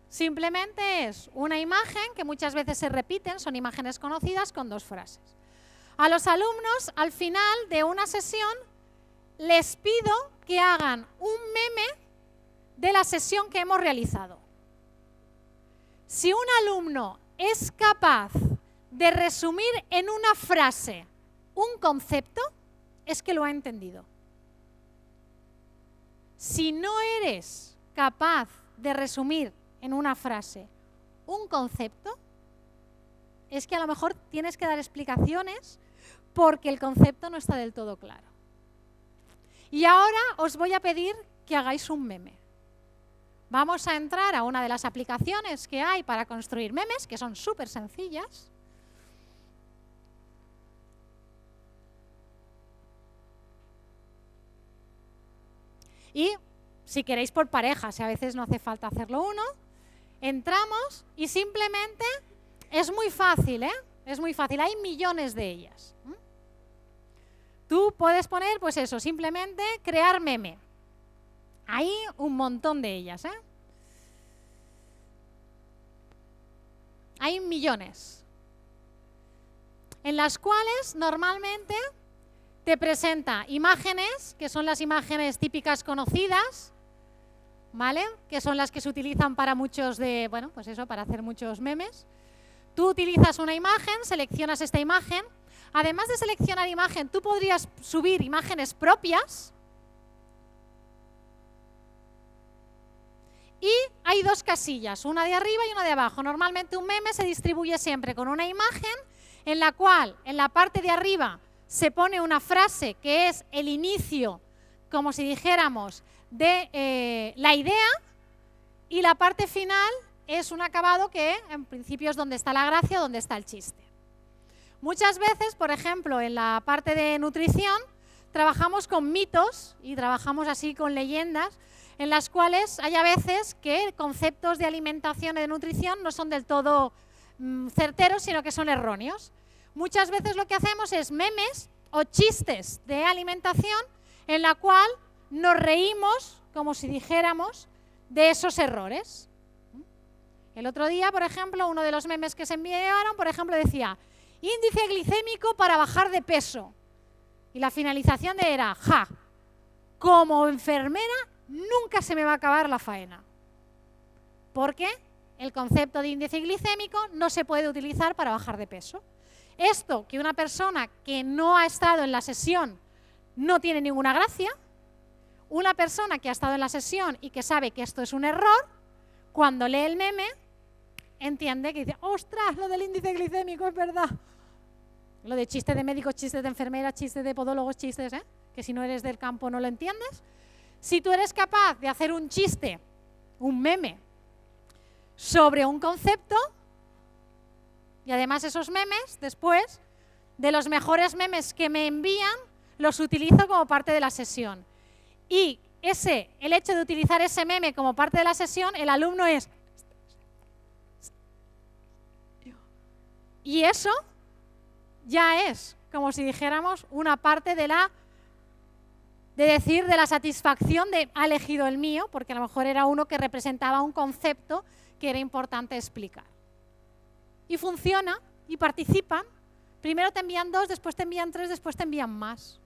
Simplemente es una imagen que muchas veces se repiten, son imágenes conocidas con dos frases. A los alumnos, al final de una sesión, les pido que hagan un meme de la sesión que hemos realizado. Si un alumno es capaz de resumir en una frase un concepto, es que lo ha entendido. Si no eres capaz de resumir en una frase un concepto, es que a lo mejor tienes que dar explicaciones porque el concepto no está del todo claro. Y ahora os voy a pedir que hagáis un meme. Vamos a entrar a una de las aplicaciones que hay para construir memes, que son súper sencillas. Y si queréis por parejas, a veces no hace falta hacerlo uno, entramos y simplemente es muy fácil, ¿eh? Es muy fácil, hay millones de ellas. Tú puedes poner, pues eso, simplemente crear meme. Hay un montón de ellas, ¿eh? Hay millones. En las cuales normalmente te presenta imágenes, que son las imágenes típicas conocidas, ¿vale? Que son las que se utilizan para muchos de, bueno, pues eso, para hacer muchos memes. Tú utilizas una imagen, seleccionas esta imagen. Además de seleccionar imagen, tú podrías subir imágenes propias. Y hay dos casillas, una de arriba y una de abajo. Normalmente un meme se distribuye siempre con una imagen en la cual en la parte de arriba se pone una frase que es el inicio, como si dijéramos, de la idea, y la parte final es un acabado que en principio es donde está la gracia, donde está el chiste. Muchas veces, por ejemplo, en la parte de nutrición, trabajamos con mitos y trabajamos así con leyendas, en las cuales hay a veces que conceptos de alimentación y de nutrición no son del todo certeros, sino que son erróneos. Muchas veces lo que hacemos es memes o chistes de alimentación en la cual nos reímos, como si dijéramos, de esos errores. El otro día, por ejemplo, uno de los memes que se enviaron, por ejemplo, decía índice glicémico para bajar de peso. Y la finalización era, como enfermera nunca se me va a acabar la faena. Porque el concepto de índice glicémico no se puede utilizar para bajar de peso. Esto, que una persona que no ha estado en la sesión no tiene ninguna gracia, una persona que ha estado en la sesión y que sabe que esto es un error, cuando lee el meme, entiende que dice, ¡ostras, lo del índice glicémico es verdad! Lo de chistes de médicos, chistes de enfermeras, chistes de podólogos, chistes, que si no eres del campo no lo entiendes. Si tú eres capaz de hacer un chiste, un meme, sobre un concepto, y además esos memes, después, de los mejores memes que me envían, los utilizo como parte de la sesión. Y el hecho de utilizar ese meme como parte de la sesión, el alumno es... Y eso ya es, como si dijéramos, una parte de la satisfacción de ha elegido el mío, porque a lo mejor era uno que representaba un concepto que era importante explicar. Y funciona, y participan. Primero te envían 2, después te envían 3, después te envían más.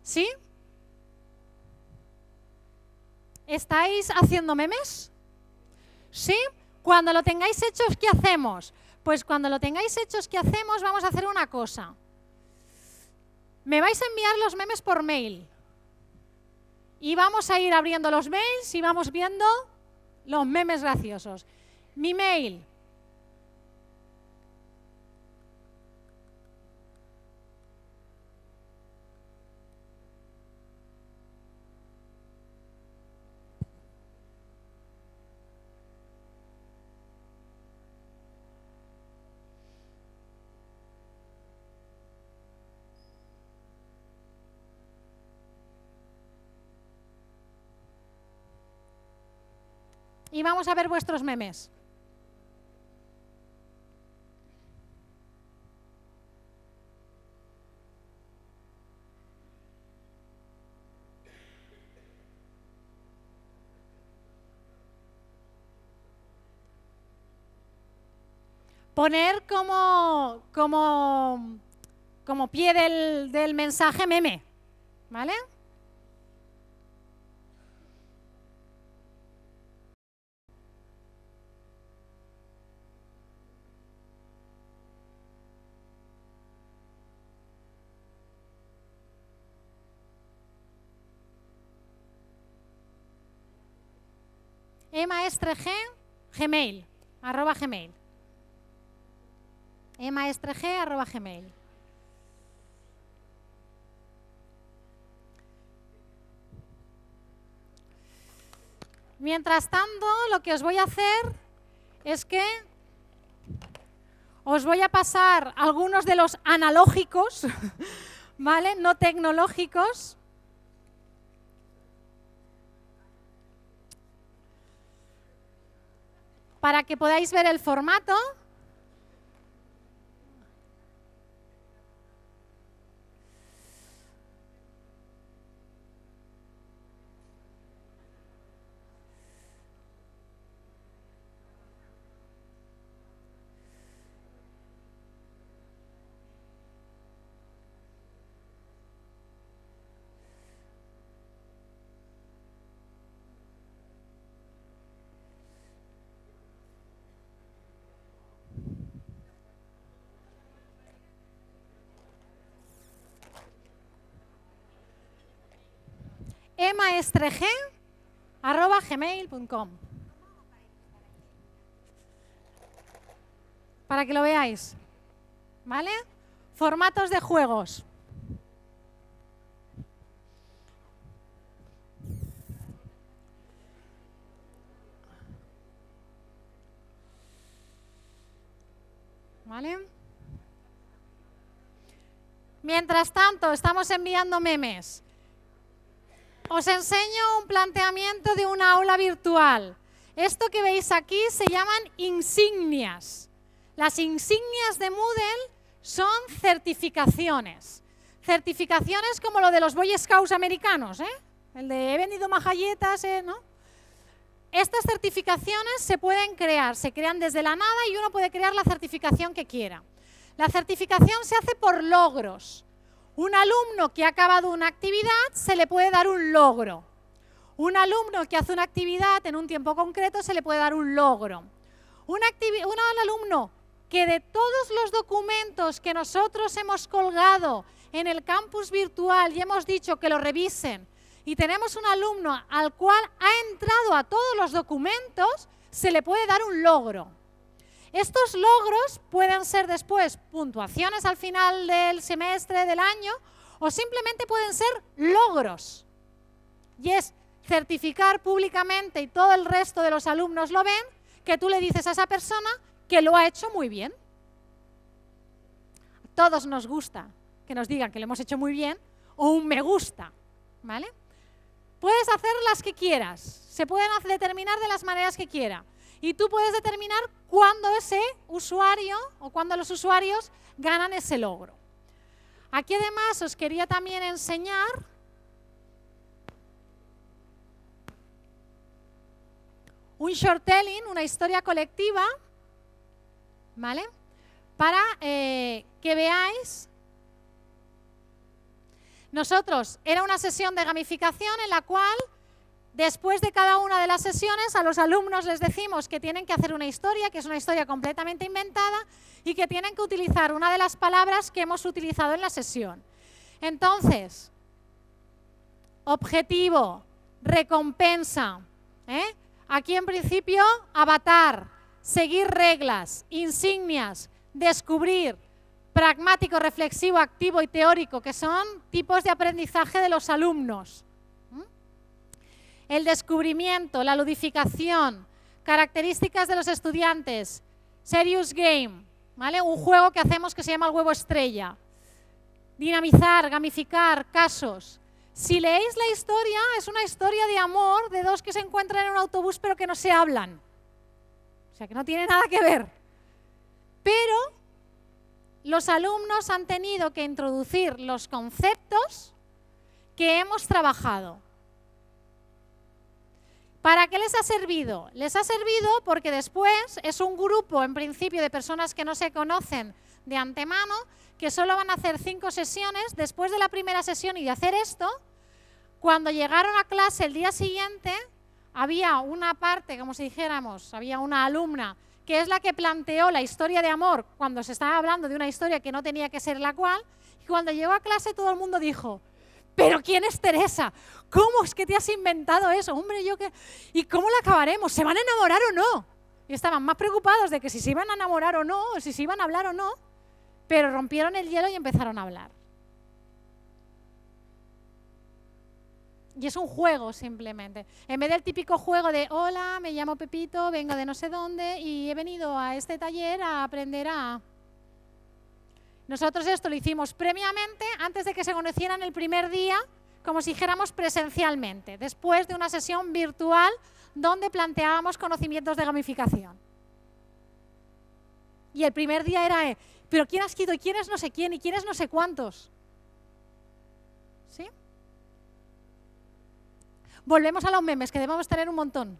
¿Sí? ¿Estáis haciendo memes? ¿Sí? Cuando lo tengáis hechos, ¿qué hacemos? Pues cuando lo tengáis hechos, ¿qué hacemos? Vamos a hacer una cosa. Me vais a enviar los memes por mail. Y vamos a ir abriendo los mails y vamos viendo los memes graciosos. Mi mail. Y vamos a ver vuestros memes. Poner como pie del mensaje meme, ¿vale? emaestregmail, @gmail. emaestregmail. Mientras tanto, lo que os voy a hacer es que os voy a pasar algunos de los analógicos, ¿vale? No tecnológicos. Para que podáis ver el formato. emaestregmail.com. Para que lo veáis, ¿vale? Formatos de juegos. ¿Vale? Mientras tanto, estamos enviando memes. Os enseño un planteamiento de una aula virtual. Esto que veis aquí se llaman insignias. Las insignias de Moodle son certificaciones. Certificaciones como lo de los Boy Scouts americanos, ¿eh? El de he vendido más galletas, ¿no? Estas certificaciones se pueden crear, se crean desde la nada y uno puede crear la certificación que quiera. La certificación se hace por logros. Un alumno que ha acabado una actividad se le puede dar un logro. Un alumno que hace una actividad en un tiempo concreto se le puede dar un logro. Un alumno que de todos los documentos que nosotros hemos colgado en el campus virtual y hemos dicho que lo revisen, y tenemos un alumno al cual ha entrado a todos los documentos, se le puede dar un logro. Estos logros pueden ser después puntuaciones al final del semestre, del año, o simplemente pueden ser logros. Y es certificar públicamente, y todo el resto de los alumnos lo ven, que tú le dices a esa persona que lo ha hecho muy bien. A todos nos gusta que nos digan que lo hemos hecho muy bien, o un me gusta, ¿vale? Puedes hacer las que quieras, se pueden determinar de las maneras que quiera. Y tú puedes determinar cuándo ese usuario o cuándo los usuarios ganan ese logro. Aquí además os quería también enseñar un short-telling, una historia colectiva, ¿vale? Para que veáis. Nosotros, era una sesión de gamificación en la cual, después de cada una de las sesiones, a los alumnos les decimos que tienen que hacer una historia, que es una historia completamente inventada, y que tienen que utilizar una de las palabras que hemos utilizado en la sesión. Entonces, objetivo, recompensa. Aquí en principio, avatar, seguir reglas, insignias, descubrir, pragmático, reflexivo, activo y teórico, que son tipos de aprendizaje de los alumnos. El descubrimiento, la ludificación, características de los estudiantes, serious game, ¿vale? Un juego que hacemos que se llama el huevo estrella. Dinamizar, gamificar, casos. Si leéis la historia, es una historia de amor de dos que se encuentran en un autobús pero que no se hablan. O sea, que no tiene nada que ver. Pero los alumnos han tenido que introducir los conceptos que hemos trabajado. ¿Para qué les ha servido? Les ha servido porque después es un grupo, en principio, de personas que no se conocen de antemano, que solo van a hacer 5 sesiones. Después de la primera sesión y de hacer esto, cuando llegaron a clase el día siguiente, había una parte, como si dijéramos, había una alumna que es la que planteó la historia de amor cuando se estaba hablando de una historia que no tenía que ser la cual, y cuando llegó a clase todo el mundo dijo: ¿pero quién es Teresa? ¿Cómo es que te has inventado eso? Hombre, yo qué... ¿Y cómo la acabaremos? ¿Se van a enamorar o no? Y estaban más preocupados de que si se iban a enamorar o no, o si se iban a hablar o no, pero rompieron el hielo y empezaron a hablar. Y es un juego simplemente. En vez del típico juego de: hola, me llamo Pepito, vengo de no sé dónde y he venido a este taller a aprender a... Nosotros esto lo hicimos previamente, antes de que se conocieran el primer día, como si dijéramos presencialmente, después de una sesión virtual donde planteábamos conocimientos de gamificación. Y el primer día era: ¿pero quién ha escrito? ¿Y quién es no sé quién? ¿Y quién es no sé cuántos? ¿Sí? Volvemos a los memes, que debemos tener un montón.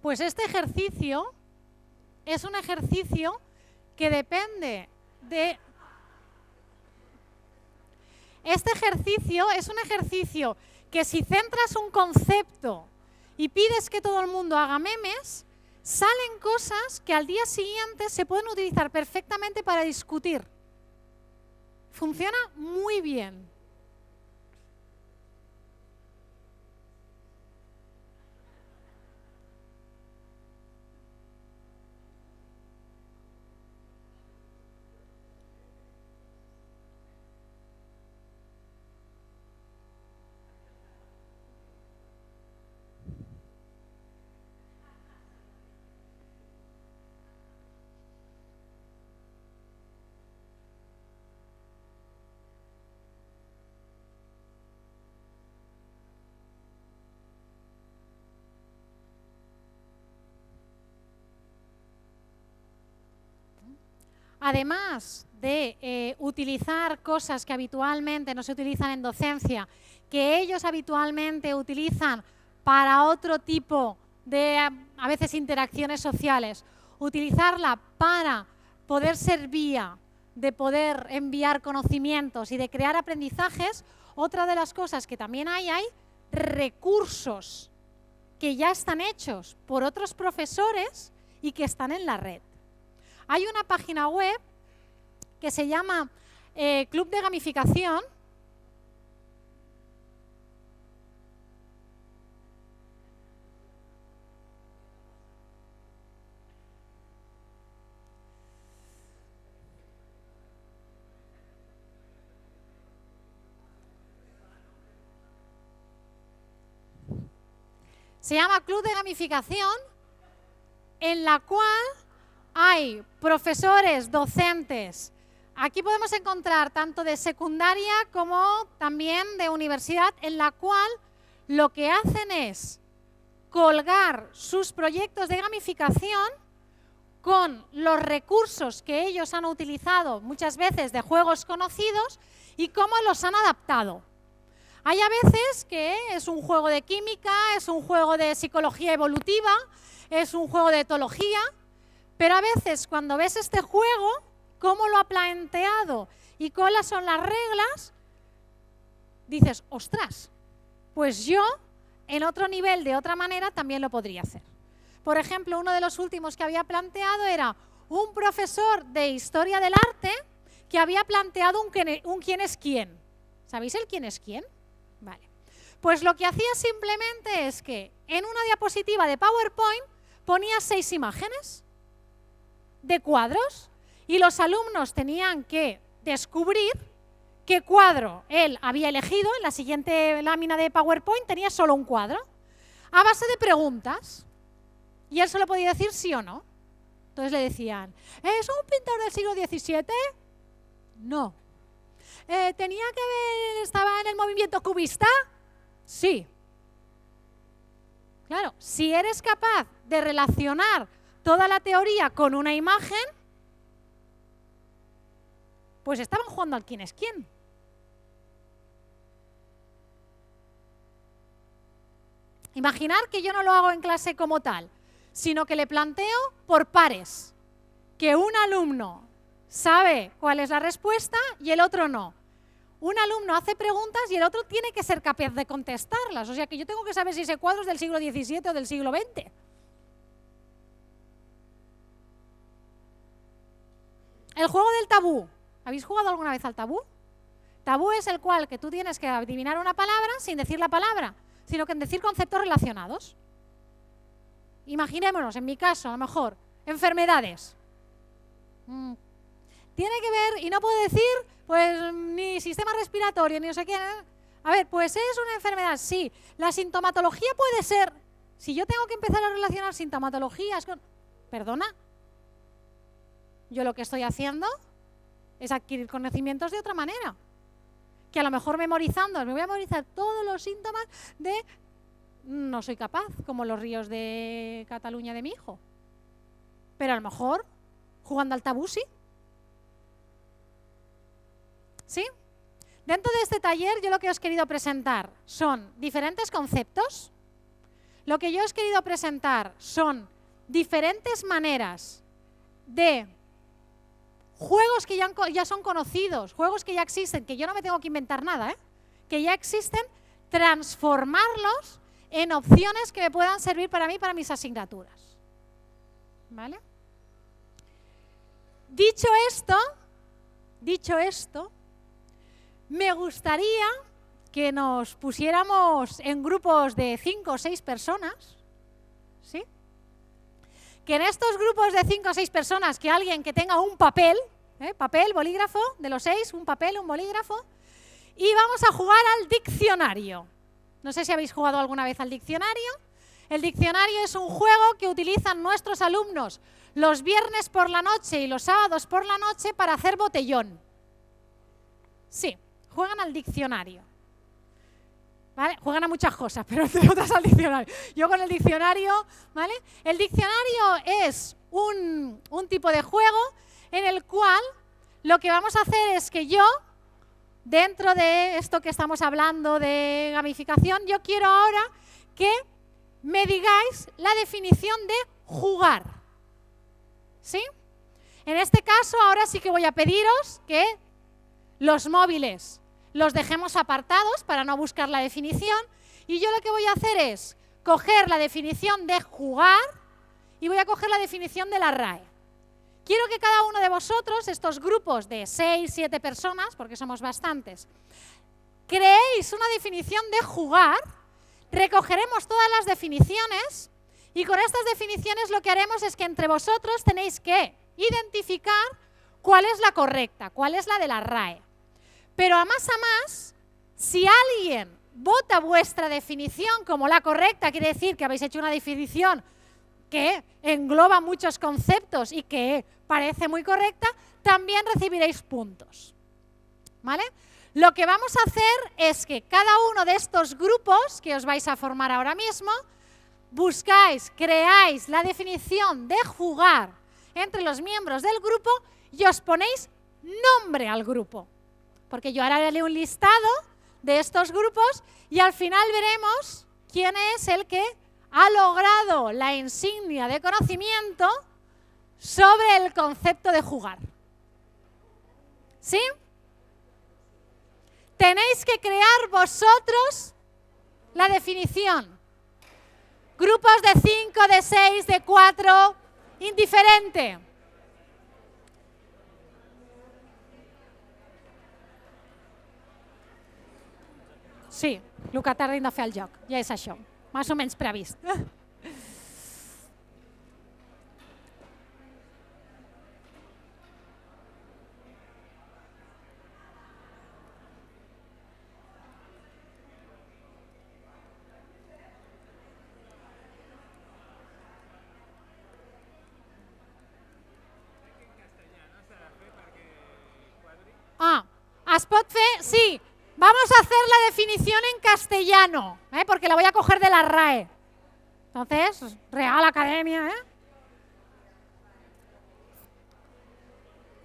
Pues este ejercicio es un ejercicio que depende de... Este ejercicio es un ejercicio que si centras un concepto y pides que todo el mundo haga memes, salen cosas que al día siguiente se pueden utilizar perfectamente para discutir. Funciona muy bien. Además de utilizar cosas que habitualmente no se utilizan en docencia, que ellos habitualmente utilizan para otro tipo de, a veces, interacciones sociales, utilizarla para poder ser vía de poder enviar conocimientos y de crear aprendizajes. Otra de las cosas que también hay recursos que ya están hechos por otros profesores y que están en la red. Hay una página web que se llama Club de Gamificación. Se llama Club de Gamificación, en la cual hay profesores, docentes. Aquí podemos encontrar tanto de secundaria como también de universidad, en la cual lo que hacen es colgar sus proyectos de gamificación con los recursos que ellos han utilizado muchas veces de juegos conocidos y cómo los han adaptado. Hay a veces que es un juego de química, es un juego de psicología evolutiva, es un juego de etología, pero a veces cuando ves este juego, cómo lo ha planteado y cuáles son las reglas, dices, ostras, pues yo en otro nivel, de otra manera, también lo podría hacer. Por ejemplo, uno de los últimos que había planteado era un profesor de historia del arte que había planteado un quién es quién. ¿Sabéis el quién es quién? Vale. Pues lo que hacía simplemente es que en una diapositiva de PowerPoint ponía 6 imágenes de cuadros y los alumnos tenían que descubrir qué cuadro él había elegido. En la siguiente lámina de PowerPoint tenía solo un cuadro, a base de preguntas. Y él solo podía decir sí o no. Entonces le decían, ¿es un pintor del siglo XVII? No. ¿Estaba en el movimiento cubista? Sí. Claro, si eres capaz de relacionar toda la teoría con una imagen, pues estaban jugando al quién es quién. Imaginar que yo no lo hago en clase como tal, sino que le planteo por pares, que un alumno sabe cuál es la respuesta y el otro no. Un alumno hace preguntas y el otro tiene que ser capaz de contestarlas. O sea que yo tengo que saber si ese cuadro es del siglo XVII o del siglo XX. El juego del tabú. ¿Habéis jugado alguna vez al tabú? Tabú es el cual que tú tienes que adivinar una palabra sin decir la palabra, sino que en decir conceptos relacionados. Imaginémonos, en mi caso, a lo mejor, enfermedades. Tiene que ver, y no puedo decir, pues, ni sistema respiratorio, ni no sé qué. A ver, pues es una enfermedad, sí. La sintomatología puede ser, si yo tengo que empezar a relacionar sintomatologías con... ¿Perdona? Yo lo que estoy haciendo es adquirir conocimientos de otra manera. Que a lo mejor memorizando, me voy a memorizar todos los síntomas de... No soy capaz, como los ríos de Cataluña de mi hijo. Pero a lo mejor, jugando al tabú, sí. ¿Sí? Dentro de este taller yo lo que os he querido presentar son diferentes conceptos. Lo que yo os he querido presentar son diferentes maneras de juegos que ya son conocidos, juegos que ya existen, que yo no me tengo que inventar nada, que ya existen, transformarlos en opciones que me puedan servir para mí, para mis asignaturas. ¿Vale? Dicho esto, me gustaría que nos pusiéramos en grupos de 5 o 6 personas, ¿sí? Que en estos grupos de 5 o 6 personas, que alguien que tenga un papel, papel, bolígrafo, de los 6, un papel, un bolígrafo, y vamos a jugar al diccionario. No sé si habéis jugado alguna vez al diccionario. El diccionario es un juego que utilizan nuestros alumnos los viernes por la noche y los sábados por la noche para hacer botellón. Sí, juegan al diccionario. ¿Vale? Juegan a muchas cosas, pero entre otras al diccionario. Yo con el diccionario, ¿vale? El diccionario es un tipo de juego en el cual lo que vamos a hacer es que yo, dentro de esto que estamos hablando de gamificación, yo quiero ahora que me digáis la definición de jugar. ¿Sí? En este caso, ahora sí que voy a pediros que los móviles los dejemos apartados para no buscar la definición, y yo lo que voy a hacer es coger la definición de jugar y voy a coger la definición de la RAE. Quiero que cada uno de vosotros, estos grupos de 6, 7 personas, porque somos bastantes, creéis una definición de jugar, recogeremos todas las definiciones y con estas definiciones lo que haremos es que entre vosotros tenéis que identificar cuál es la correcta, cuál es la de la RAE. Pero a más, si alguien vota vuestra definición como la correcta, quiere decir que habéis hecho una definición que engloba muchos conceptos y que parece muy correcta, también recibiréis puntos. ¿Vale? Lo que vamos a hacer es que cada uno de estos grupos que os vais a formar ahora mismo, buscáis, creáis la definición de jugar entre los miembros del grupo y os ponéis nombre al grupo. Porque yo ahora haré un listado de estos grupos y al final veremos quién es el que ha logrado la insignia de conocimiento sobre el concepto de jugar. ¿Sí? Tenéis que crear vosotros la definición. Grupos de 5, de 6, de 4, indiferente. Sí, el que tardin de fer el joc, ja és això, més o menys previst. Es pot fer, sí. Vamos a hacer la definición en castellano, porque la voy a coger de la RAE. Entonces, Real Academia.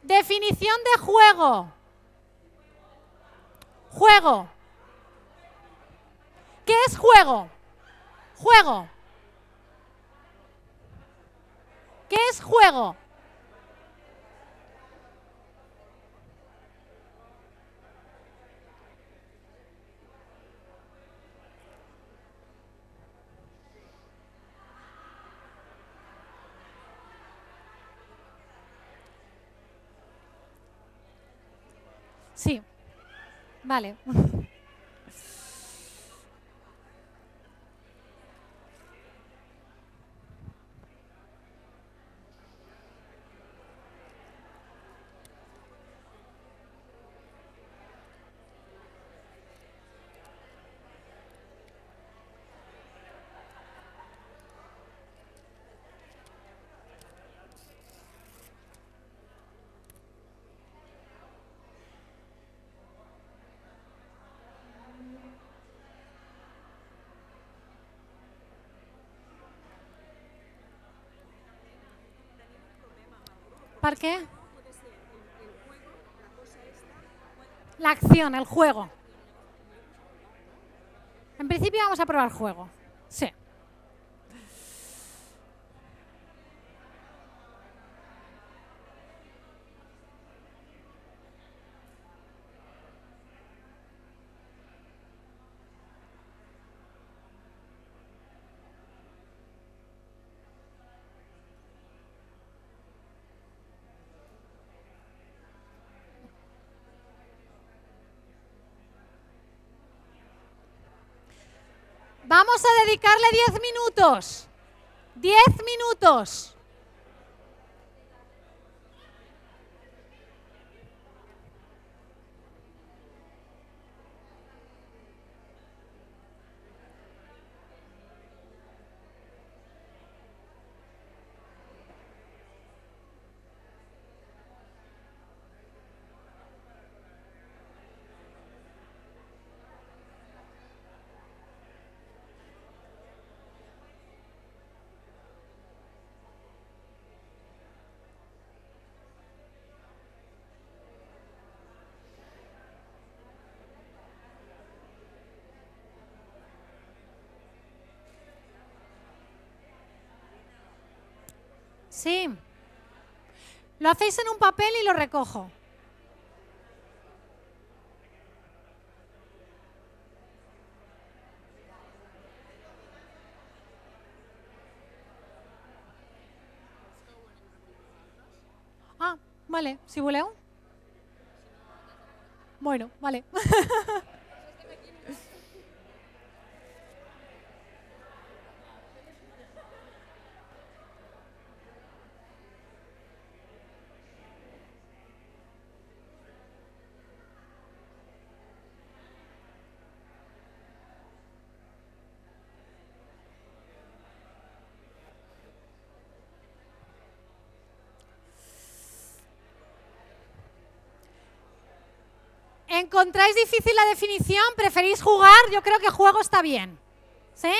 Definición de juego. Juego. ¿Qué es juego? Juego. ¿Qué es juego? Sí, vale. ¿Para qué? La acción, el juego. En principio vamos a probar juego. Sí. Vamos a dedicarle 10 minutos. 10 minutos. Sí. Lo hacéis en un papel y lo recojo. Ah, vale, si voleu. Bueno, vale. ¿Encontráis difícil la definición? ¿Preferís jugar? Yo creo que juego está bien. ¿Sí?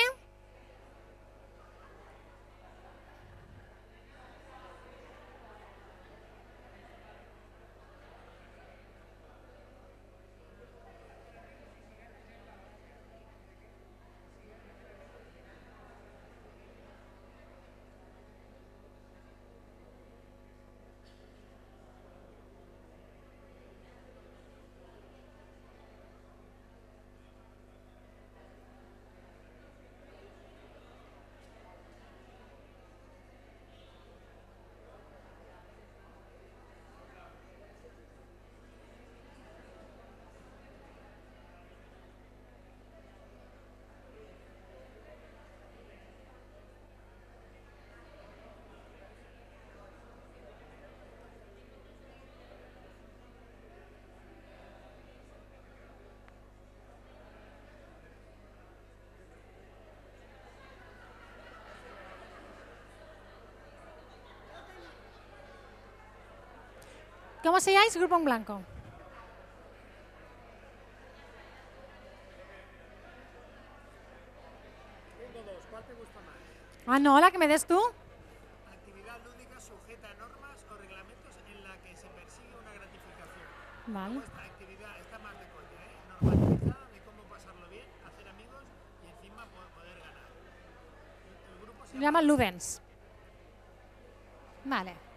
¿Cómo se llamáis? Grupo en blanco. ¿Cuál te gusta más? Ah, no, la que me des tú. Actividad lúdica sujeta a normas o reglamentos en la que se persigue una gratificación. Vale. Esta actividad está más de coña, normalizada de cómo pasarlo bien, hacer amigos y encima poder ganar. El grupo se Se llama Ludens. Vale.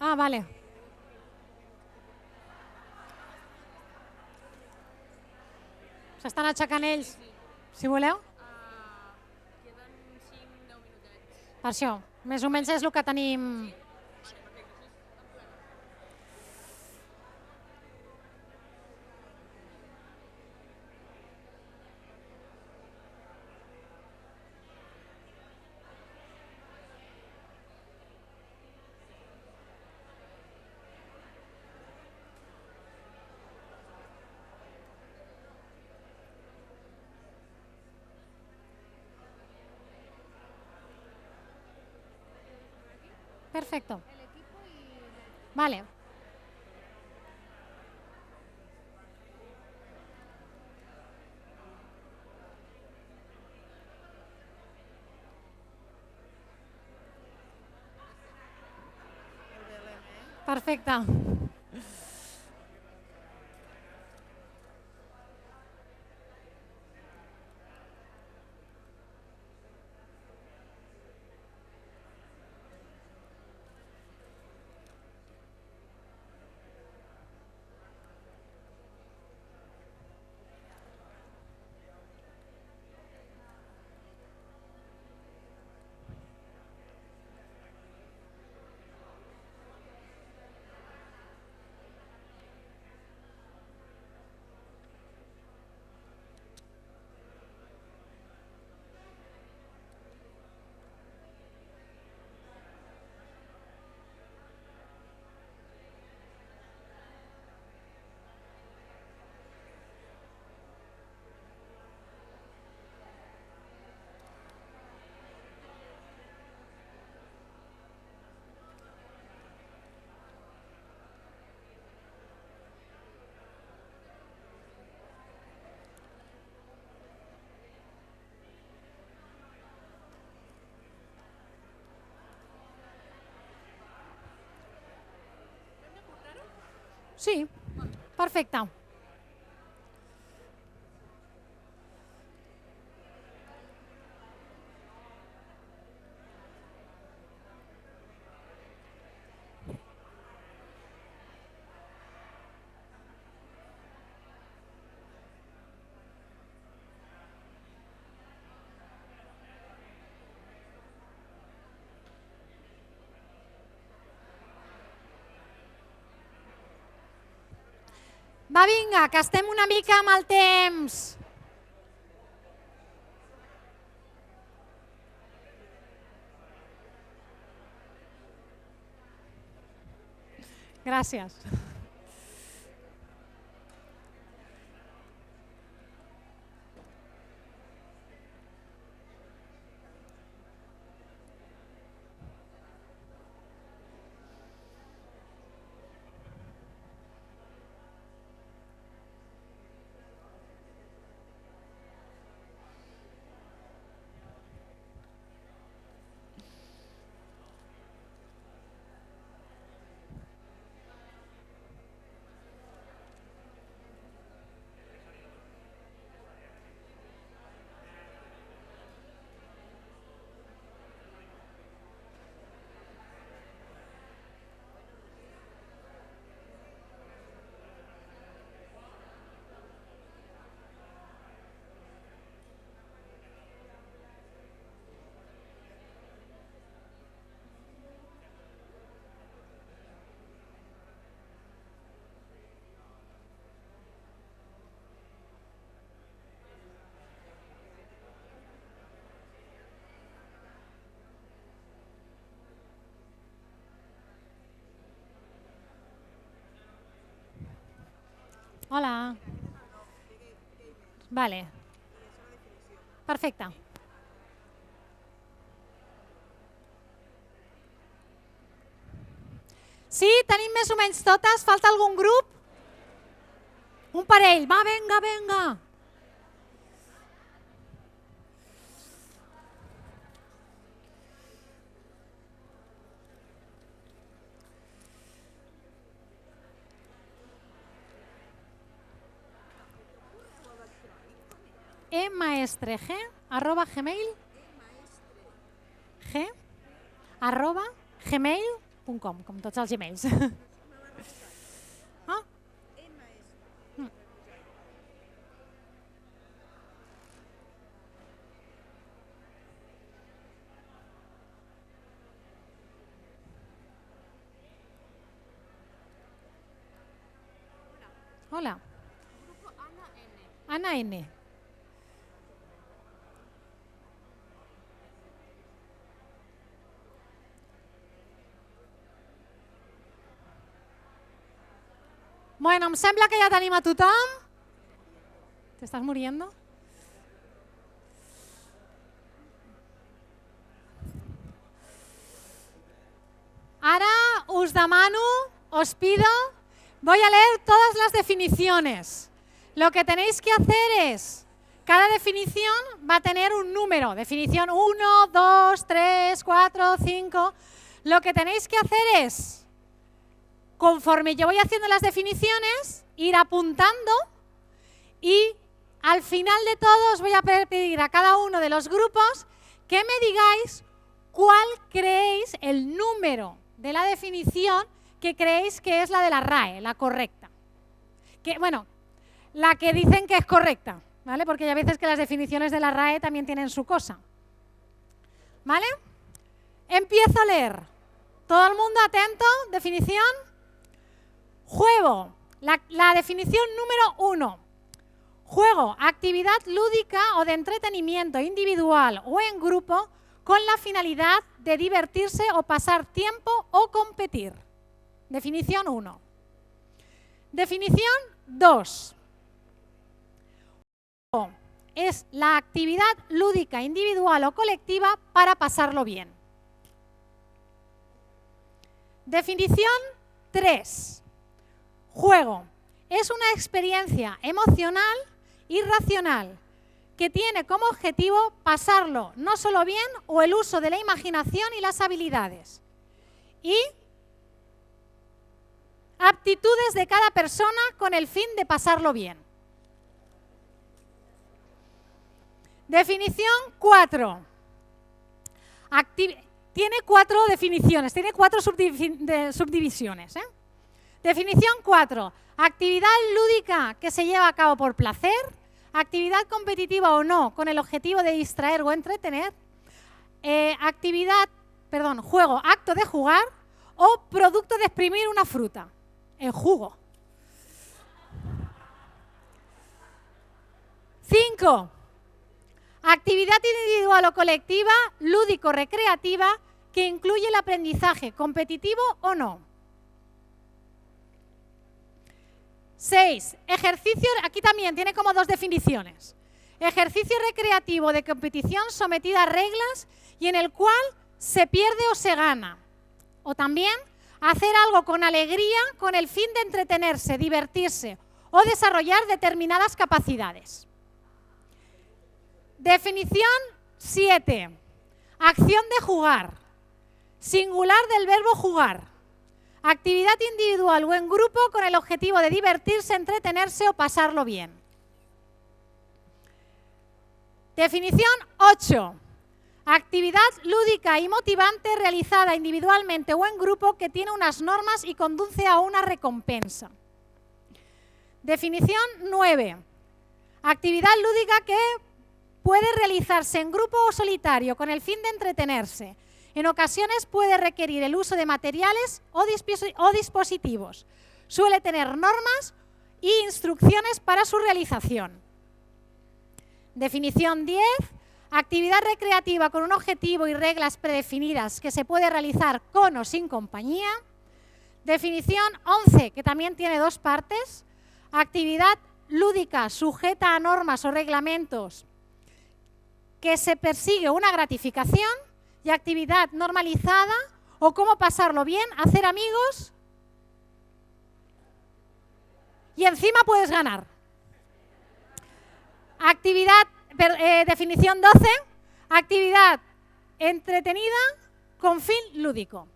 Ah, vale. S'estan aixecant ells. Si voleu. Queden 5-10 minutets. Per això. Més o menys és el que tenim. Perfecto. Vale. Perfecte. Sí, perfecte. Va, vinga, que estem una mica amb el temps. Gràcies. Hola. Vale. Perfecte. Sí, tenim més o menys totes? Falta algun grup? Un parell. Va, vinga, vinga. emaestreg@gmail.com, com tots els emails. Ah? Hola. Grupo Ana N. Ana N. Bueno, em sembla que ja tenim a tothom. ¿T'estàs muriendo? Ara us demano, os pido, voy a leer todas las definiciones. Lo que tenéis que hacer es, cada definición va a tener un número, definición 1, 2, 3, 4, 5. Lo que tenéis que hacer es, conforme yo voy haciendo las definiciones, ir apuntando y al final de todo os voy a pedir a cada uno de los grupos que me digáis cuál creéis el número de la definición que creéis que es la de la RAE, la correcta. Bueno, la que dicen que es correcta, ¿vale? Porque hay veces que las definiciones de la RAE también tienen su cosa. ¿Vale? Empiezo a leer. ¿Todo el mundo atento? Definición. Juego. La definición número 1. Juego, actividad lúdica o de entretenimiento individual o en grupo con la finalidad de divertirse o pasar tiempo o competir. Definición 1. Definición 2. Juego es la actividad lúdica individual o colectiva para pasarlo bien. Definición 3. Juego es una experiencia emocional y racional que tiene como objetivo pasarlo no solo bien o el uso de la imaginación y las habilidades. Y aptitudes de cada persona con el fin de pasarlo bien. Definición 4. Tiene 4 definiciones, tiene 4 subdivisiones. Definición 4. Actividad lúdica que se lleva a cabo por placer, actividad competitiva o no con el objetivo de distraer o entretener, juego, acto de jugar o producto de exprimir una fruta, en jugo. 5. Actividad individual o colectiva, lúdico-recreativa, que incluye el aprendizaje competitivo o no. 6. Ejercicio, aquí también tiene como 2 definiciones. Ejercicio recreativo de competición sometida a reglas y en el cual se pierde o se gana. O también hacer algo con alegría con el fin de entretenerse, divertirse o desarrollar determinadas capacidades. Definición 7. Acción de jugar. Singular del verbo jugar. Actividad individual o en grupo con el objetivo de divertirse, entretenerse o pasarlo bien. Definición 8. Actividad lúdica y motivante realizada individualmente o en grupo que tiene unas normas y conduce a una recompensa. Definición 9. Actividad lúdica que puede realizarse en grupo o solitario con el fin de entretenerse. En ocasiones puede requerir el uso de materiales o dispositivos. Suele tener normas e instrucciones para su realización. Definición 10. Actividad recreativa con un objetivo y reglas predefinidas que se puede realizar con o sin compañía. Definición 11, que también tiene 2 partes. actividad lúdica sujeta a normas o reglamentos que se persigue una gratificación, y actividad normalizada o cómo pasarlo bien, hacer amigos y encima puedes ganar. Actividad, definición 12, actividad entretenida con fin lúdico.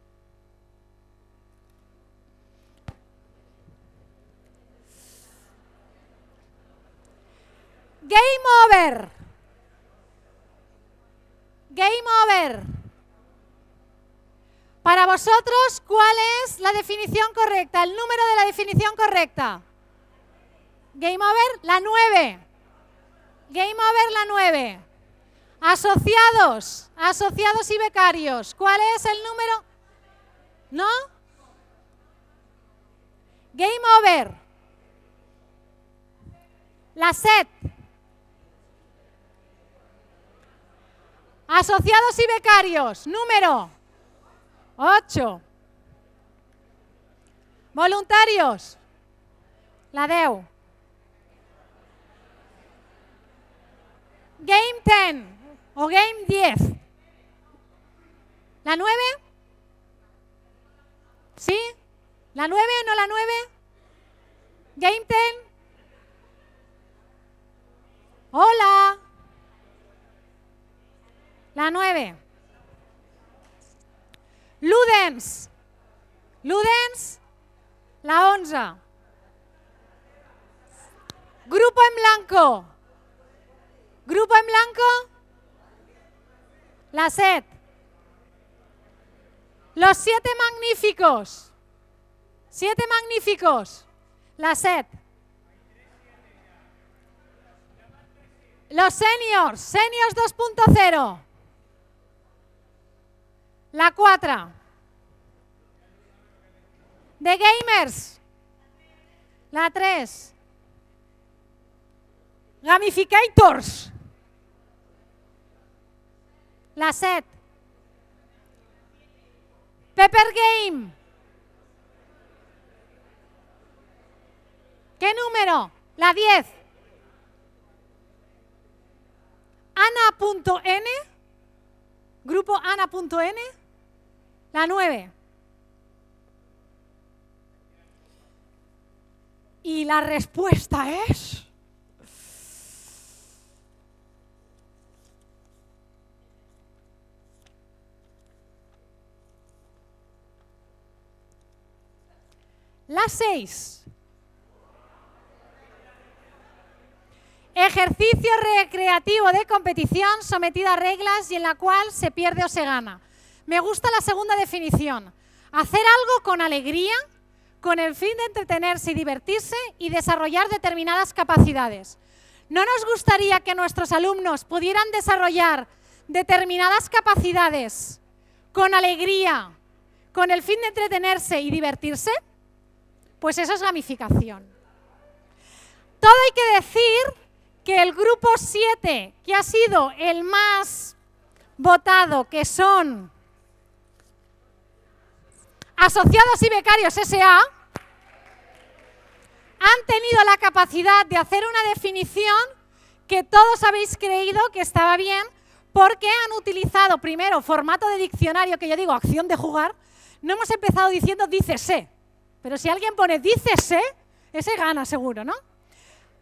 Game over. Game over. Para vosotros, ¿cuál es la definición correcta? El número de la definición correcta. Game over, la 9. Game over, la 9. Asociados, asociados y becarios. ¿Cuál es el número? ¿No? Game over. La SET. Asociados y becarios. Número 8. Voluntarios. La 10. Game 10 o Game 10. ¿La 9? ¿Sí? ¿La 9 o no la 9? Game 10. Hola. La 9. Ludens. Ludens. La 11. Grupo en blanco. Grupo en blanco. La SET. Los 7 magníficos. 7 magníficos. La SET. Los seniors. Seniors 2.0. La 4. The Gamers. La 3. Gamificators. La 7. Pepper Game. ¿Qué número? La 10. Ana.n. Grupo Ana.n. La 9. Y la respuesta es... La 6. Ejercicio recreativo de competición sometida a reglas y en la cual se pierde o se gana. Me gusta la segunda definición. Hacer algo con alegría, con el fin de entretenerse y divertirse y desarrollar determinadas capacidades. ¿No nos gustaría que nuestros alumnos pudieran desarrollar determinadas capacidades con alegría, con el fin de entretenerse y divertirse? Pues eso es gamificación. Todo hay que decir que el grupo 7, que ha sido el más votado, que son asociados y becarios S.A., han tenido la capacidad de hacer una definición que todos habéis creído que estaba bien, porque han utilizado primero formato de diccionario, que yo digo acción de jugar. No hemos empezado diciendo dícese, pero si alguien pone dícese, ese gana seguro, ¿no?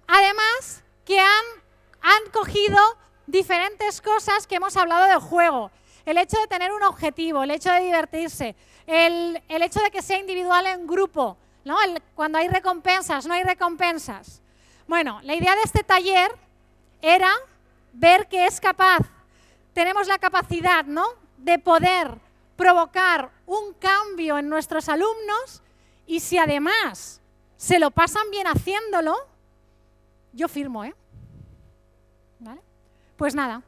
Además, que han cogido diferentes cosas que hemos hablado del juego. El hecho de tener un objetivo, el hecho de divertirse, el hecho de que sea individual en grupo, ¿no? Cuando hay recompensas, no hay recompensas. Bueno, la idea de este taller era ver que es capaz, tenemos la capacidad, ¿no?, de poder provocar un cambio en nuestros alumnos, y si además se lo pasan bien haciéndolo, yo firmo, ¿eh? ¿Vale? Pues nada,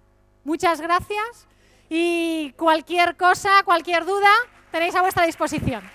muchas gracias y cualquier cosa, cualquier duda, tenéis a vuestra disposición.